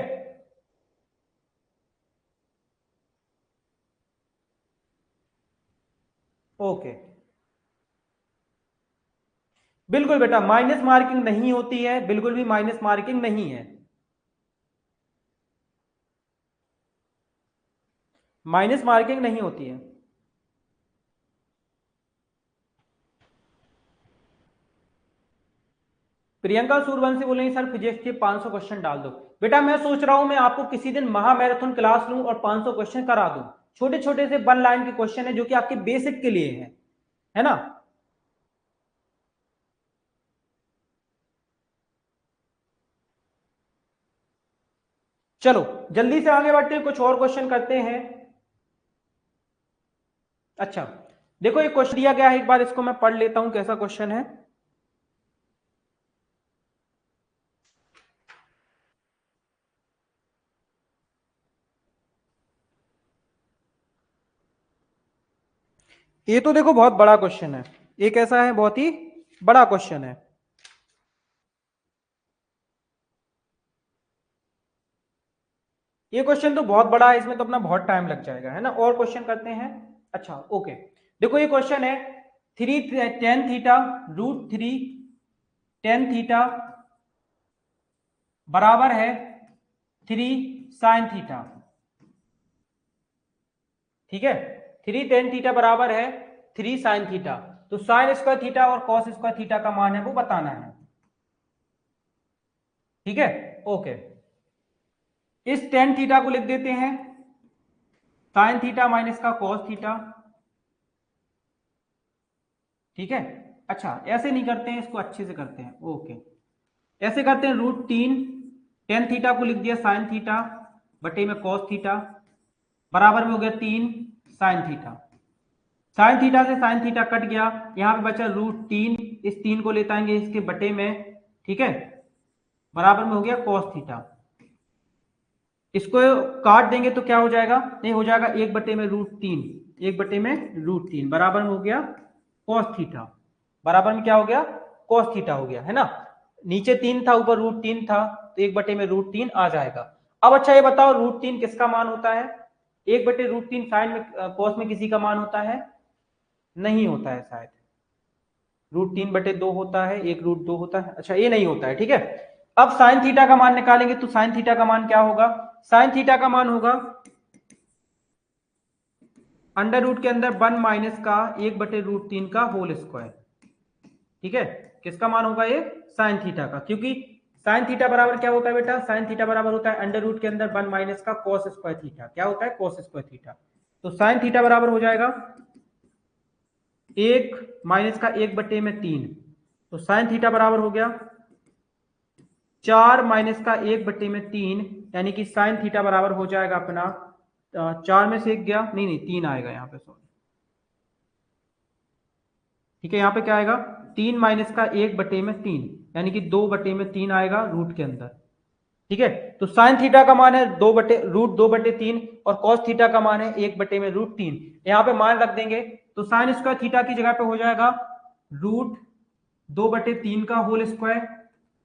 ओके। बिल्कुल बेटा, माइनस मार्किंग नहीं होती है, बिल्कुल भी माइनस मार्किंग नहीं है, माइनस मार्किंग नहीं होती है। प्रियंका सूरवंशी बोलेंगे सर फिजिक्स के 500 क्वेश्चन डाल दो। बेटा मैं सोच रहा हूं मैं आपको किसी दिन महा मैराथन क्लास लूं और 500 क्वेश्चन करा दूं। छोटे छोटे से 1 लाइन के क्वेश्चन है जो कि आपके बेसिक के लिए है ना। चलो जल्दी से आगे बढ़ते हैं, कुछ और क्वेश्चन करते हैं। अच्छा देखो एक क्वेश्चन दिया गया है, एक बार इसको मैं पढ़ लेता हूं कैसा क्वेश्चन है। ये तो देखो बहुत बड़ा क्वेश्चन है, ये कैसा है, बहुत ही बड़ा क्वेश्चन है। ये क्वेश्चन तो बहुत बड़ा है, इसमें तो अपना बहुत टाइम लग जाएगा, है ना। और क्वेश्चन करते हैं। अच्छा ओके, देखो ये क्वेश्चन है, 3 tan थीटा √3 tan थीटा बराबर है 3 sin थीटा। ठीक है, 3 tan थीटा बराबर है 3 sin थीटा। तो साइन स्क्वायर थीटा और कॉस स्क्वायर थीटा का मान है वो बताना है। ठीक है, ओके। इस tan थीटा को लिख देते हैं साइन थीटा माइनस का कॉस थीटा। ठीक है, अच्छा ऐसे नहीं करते हैं, इसको अच्छे से करते हैं, ओके। ऐसे करते हैं, √3 tan थीटा को लिख दिया साइन थीटा बटे में कॉस थीटा बराबर में हो गया 3 sin थीटा। साइन थीटा से साइन थीटा कट गया, यहां पे बचा √3, इस 3 को लेते आएंगे इसके बटे में। ठीक है, बराबर में हो गया कॉस थीटा। इसको काट देंगे तो क्या हो जाएगा, नहीं हो जाएगा 1/√3, 1/√3 बराबर में हो गया कॉस थीटा। बराबर में क्या हो गया, कॉस थीटा हो गया, है ना। नीचे 3 था, ऊपर √3 था, तो 1/√3 आ जाएगा। अब अच्छा ये बताओ √3 किसका मान होता है, 1/√3 साइन में कॉस में किसी का मान होता है, नहीं होता है शायद। √3/2 होता है, एक √2 होता है, अच्छा ये नहीं होता है। ठीक है, अब साइन थीटा का मान निकालेंगे तो साइन थीटा का मान क्या होगा, साइन थीटा का मान होगा अंडर रूट के अंदर 1 माइनस का 1/√3 का होल स्क्वायर। ठीक है, किसका मान होगा ये, साइन थीटा का, क्योंकि साइन थीटा बराबर क्या होता है बेटा, साइन थीटा बराबर होता है अंडर रूट के अंदर 1 माइनस का कॉस स्क्वायर थीटा। क्या होता है, कॉस स्क्वायर थीटा। तो साइन थीटा बराबर हो जाएगा 1 माइनस का 1/3। तो साइन थीटा बराबर हो गया 4 माइनस का 1/3, यानी कि साइन थीटा बराबर हो जाएगा अपना 4 में से 1 गया, नहीं नहीं 3 आएगा यहाँ पे, सॉरी। ठीक है, यहाँ पे क्या आएगा, 3 माइनस का 1/3, यानी कि 2/3 आएगा रूट के अंदर। ठीक है, तो साइन थीटा का मान है √2/3 और कॉस थीटा का मान है 1/√3। यहाँ पे मान रख देंगे तो साइन स्क्वायर थीटा की जगह पे हो जाएगा √2/3 का होल स्क्वायर,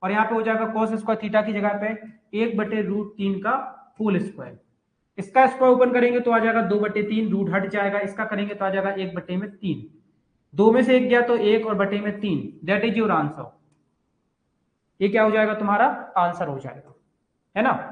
और यहाँ पे हो जाएगा कॉस स्क्वायर थीटा की जगह पे 1/√3 का होल स्क्वायर। इसका स्क्वायर ओपन करेंगे तो आ जाएगा 2/3, रूट हट जाएगा, इसका करेंगे तो आ जाएगा 1/3। 2 में से 1 गया तो 1 और बटे में 3, दैट इज योर आंसर। ये क्या हो जाएगा, तुम्हारा आंसर हो जाएगा, है ना।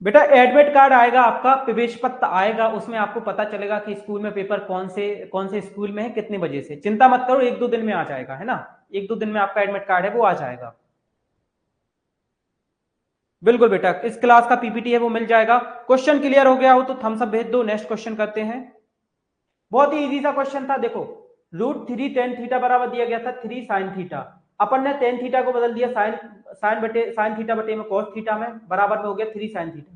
बेटा एडमिट कार्ड आएगा आपका, प्रवेश पत्र आएगा, उसमें आपको पता चलेगा कि स्कूल में पेपर कौन से स्कूल में है, कितने बजे से। चिंता मत करो, 1-2 दिन में आ जाएगा, है ना। 1-2 दिन में आपका एडमिट कार्ड है वो आ जाएगा। बिल्कुल बेटा, इस क्लास का पीपीटी है वो मिल जाएगा। क्वेश्चन क्लियर हो गया हो तो थम्स अप भेज दो, नेक्स्ट क्वेश्चन करते हैं। बहुत ही इजी सा क्वेश्चन था। देखो √3 tan थीटा बराबर दिया गया था 3 sin थीटा। अपन ने tan थीटा को बदल दिया साइन थीटा बटे में cos थीटा में, बराबर में हो गया 3 sin थीटा।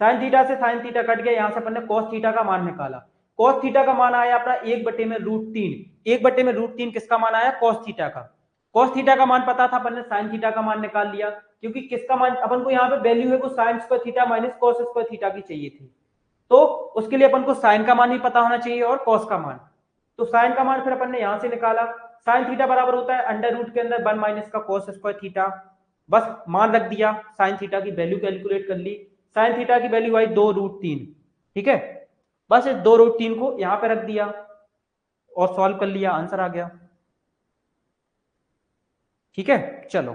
साइन थीटा से साइन थीटा कट गया, यहां से अपन ने cos थीटा का मान निकाला। cos थीटा का मान आया अपना 1/√3। 1/√3 किसका मान आया, cos थीटा का। cos थीटा का मान पता था, अपन ने साइन थीटा का मान निकाल लिया, क्योंकि किसका मान अपन को यहाँ पे वैल्यू है वो sign square theta minus cos square theta की चाहिए थी। तो उसके लिए अपन को साइन का मान भी पता होना चाहिए और कॉस का मान। तो साइन का मान फिर अपन ने यहां से निकाला, साइन थीटा बराबर होता है अंडर रूट के अंदर 1 माइनस का cos स्क्वायर थीटा, बस मान रख दिया, साइन थीटा की वैल्यू कैलकुलेट कर ली, साइन थीटा की वैल्यू आई 2√3, ठीक है, बस इस 2√3 को यहां पे रख दिया और सॉल्व कर लिया, आंसर आ गया। ठीक है, चलो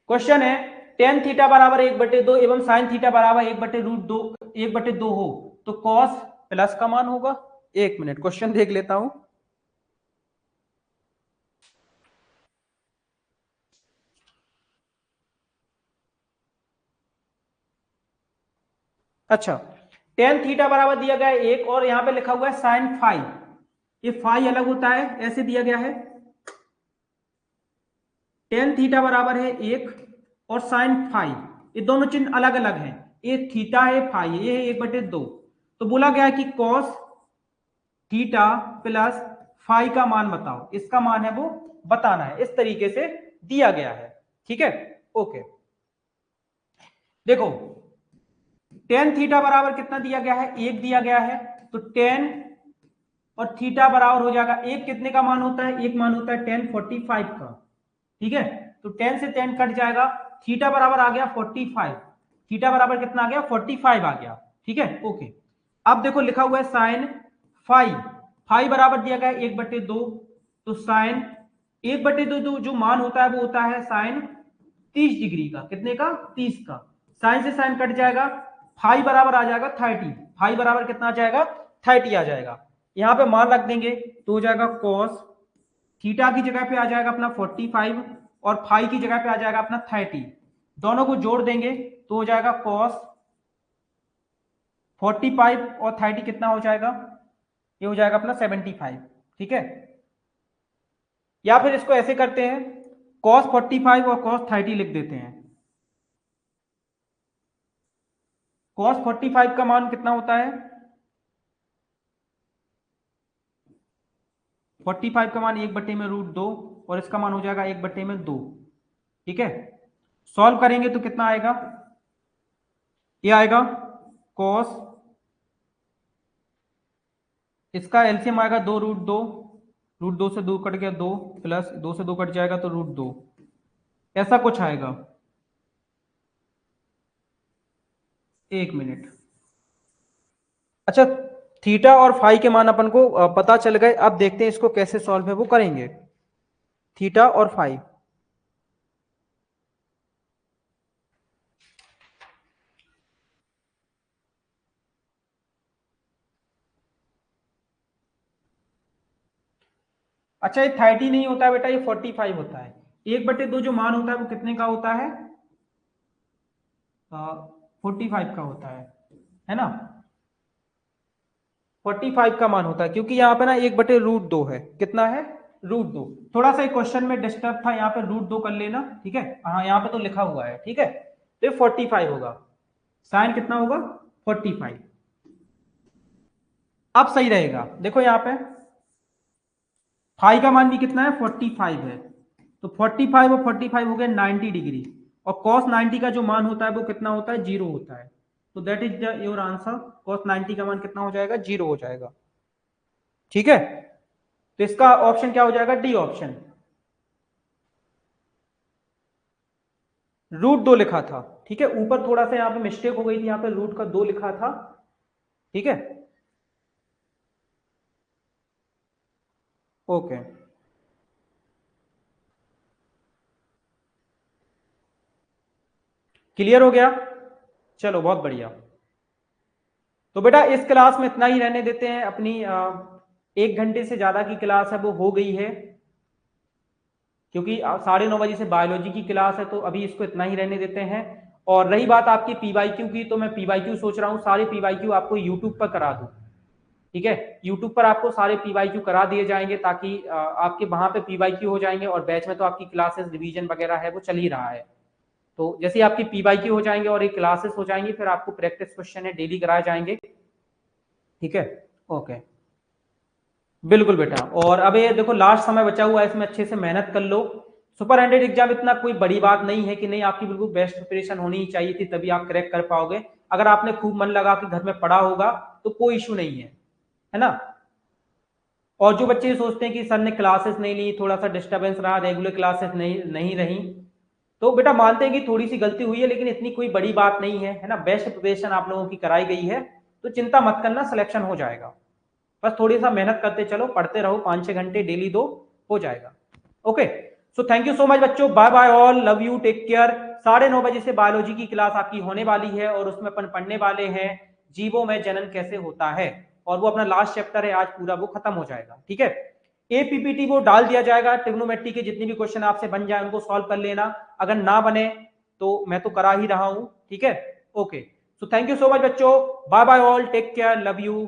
क्वेश्चन है टेन थीटा बराबर 1/2 एवं साइन थीटा बराबर 1/2 हो तो कॉस प्लस का मान होगा। एक मिनट क्वेश्चन देख लेता हूं। अच्छा, टेन थीटा बराबर दिया गया है 1 और यहां पे लिखा हुआ है साइन फाई, ये फाई अलग होता है, ऐसे दिया गया है टेन थीटा बराबर है 1 और साइन फाई, ये दोनों चिन्ह अलग अलग हैं, ये थीटा है फाई है, ये है 1/2, तो बोला गया है कि कॉस थीटा प्लस फाई का मान बताओ, इसका मान है वो बताना है, इस तरीके से दिया गया है। ठीक है, ओके, देखो टेन थीटा बराबर कितना दिया गया है, 1 दिया गया है, तो टेन और थीटा बराबर हो जाएगा एक, कितने का मान होता है, एक मान होता है टेन 45 का, ठीक है, तो 10 से 10 कट जाएगा, थीटा बराबर आ गया 45, थीटा बराबर कितना आ गया 45 आ गया। ठीक है, ओके, अब देखो लिखा हुआ है साइन फाई, फाई बराबर दिया गया 1/2, तो साइन 1/2 जो मान होता है वो होता है साइन 30 डिग्री का, कितने का 30 का, साइन से साइन कट जाएगा, फाई बराबर आ जाएगा 30, फाई बराबर कितना आ जाएगा 30 आ जाएगा, यहां पे मान रख देंगे तो हो जाएगा कॉस थीटा की जगह पे आ जाएगा अपना 45 और फाई की जगह पे आ जाएगा अपना 30, दोनों को जोड़ देंगे तो हो जाएगा कॉस 45 और 30 कितना हो जाएगा, ये हो जाएगा अपना 75। ठीक है, या फिर इसको ऐसे करते हैं कॉस 45 और कॉस 30 लिख देते हैं, कॉस 45 का मान कितना होता है, 45 का मान 1/√2 और इसका मान हो जाएगा 1/2। ठीक है, सॉल्व करेंगे तो कितना आएगा, ये आएगा कॉस, इसका एलसीएम आएगा 2√2, √2 से 2 कट गया 2, प्लस 2 से 2 कट जाएगा तो √2, ऐसा कुछ आएगा। एक मिनट, अच्छा, थीटा और फाई के मान अपन को पता चल गए, अब देखते हैं इसको कैसे सॉल्व है वो करेंगे, थीटा और फाई। अच्छा, ये 30 नहीं होता है बेटा, ये 45 होता है, 1/2 जो मान होता है वो कितने का होता है, 45 का होता है ना, 45 का मान होता है, क्योंकि यहाँ पे ना 1/√2 है, कितना है √2, थोड़ा सा क्वेश्चन में डिस्टर्ब था, यहाँ पे √2 कर लेना, ठीक है, हाँ यहाँ पे तो लिखा हुआ है, ठीक है, तो ये 45 होगा, साइन कितना होगा 45, अब सही रहेगा, देखो यहाँ पे फाई का मान भी कितना है 45 है, तो 45 और 45 हो गया 90 डिग्री, और cos 90 का जो मान होता है वो कितना होता है 0 होता है, तो that is your answer, cos 90 का मान कितना हो जाएगा 0 हो जाएगा। ठीक है, तो इसका ऑप्शन क्या हो जाएगा, डी ऑप्शन, √2 लिखा था, ठीक है, ऊपर थोड़ा सा यहाँ पे मिस्टेक हो गई थी, यहाँ पे √2 लिखा था। ठीक है, ओके, क्लियर हो गया, चलो बहुत बढ़िया, तो बेटा इस क्लास में इतना ही रहने देते हैं, अपनी 1 घंटे से ज्यादा की क्लास है वो हो गई है, क्योंकि 9:30 बजे से बायोलॉजी की क्लास है, तो अभी इसको इतना ही रहने देते हैं। और रही बात आपकी पीवाईक्यू की, तो मैं पीवाईक्यू सोच रहा हूँ सारे पीवाईक्यू आपको यूट्यूब पर करा दूं, ठीक है, यूट्यूब पर आपको सारे पीवाईक्यू करा दिए जाएंगे, ताकि आपके वहां पे पीवाईक्यू हो जाएंगे, और बैच में तो आपकी क्लासेस रिवीजन वगैरह है वो चल ही रहा है, तो जैसे आपकी पीवाईक्यू हो जाएंगे और एक क्लासेस हो जाएंगी, फिर आपको प्रैक्टिस क्वेश्चन है डेली कराए जाएंगे। ठीक है, ओके, बिल्कुल बेटा, और अब ये देखो लास्ट समय बचा हुआ है, इसमें अच्छे से मेहनत कर लो, सुपर 100 एग्जाम इतना कोई बड़ी बात नहीं है कि नहीं, आपकी बिल्कुल बेस्ट प्रिपरेशन होनी ही चाहिए थी, तभी आप क्रैक कर पाओगे, अगर आपने खूब मन लगा के घर में पढ़ा होगा तो कोई इशू नहीं है। है ना। और जो बच्चे सोचते हैं कि सर ने क्लासेस नहीं ली, थोड़ा सा डिस्टर्बेंस रहा, रेगुलर क्लासेस नहीं रही, तो बेटा मानते हैं कि थोड़ी सी गलती हुई है, लेकिन इतनी कोई बड़ी बात नहीं है ना। बेस्ट प्रिपरेशन आप लोगों की कराई गई है, तो चिंता मत करना, सिलेक्शन हो जाएगा। बस थोड़ी सा मेहनत करते चलो, पढ़ते रहो, 5-6 घंटे डेली दो, हो जाएगा। Okay, so thank you so much बच्चों, bye bye all, love you, take care. 9:30 बजे से बायोलॉजी की क्लास आपकी होने वाली है, और उसमें अपन पढ़ने वाले हैं जीवों में जनन कैसे होता है, और वो अपना लास्ट चैप्टर है, आज पूरा वो खत्म हो जाएगा। ठीक है, एपीपीटी वो डाल दिया जाएगा, ट्रिग्नोमेट्री के जितने भी क्वेश्चन आपसे बन जाए उनको सॉल्व कर लेना, अगर ना बने तो मैं तो करा ही रहा हूं। ठीक है, okay, so thank you so much बच्चों, bye bye all, take care, love you.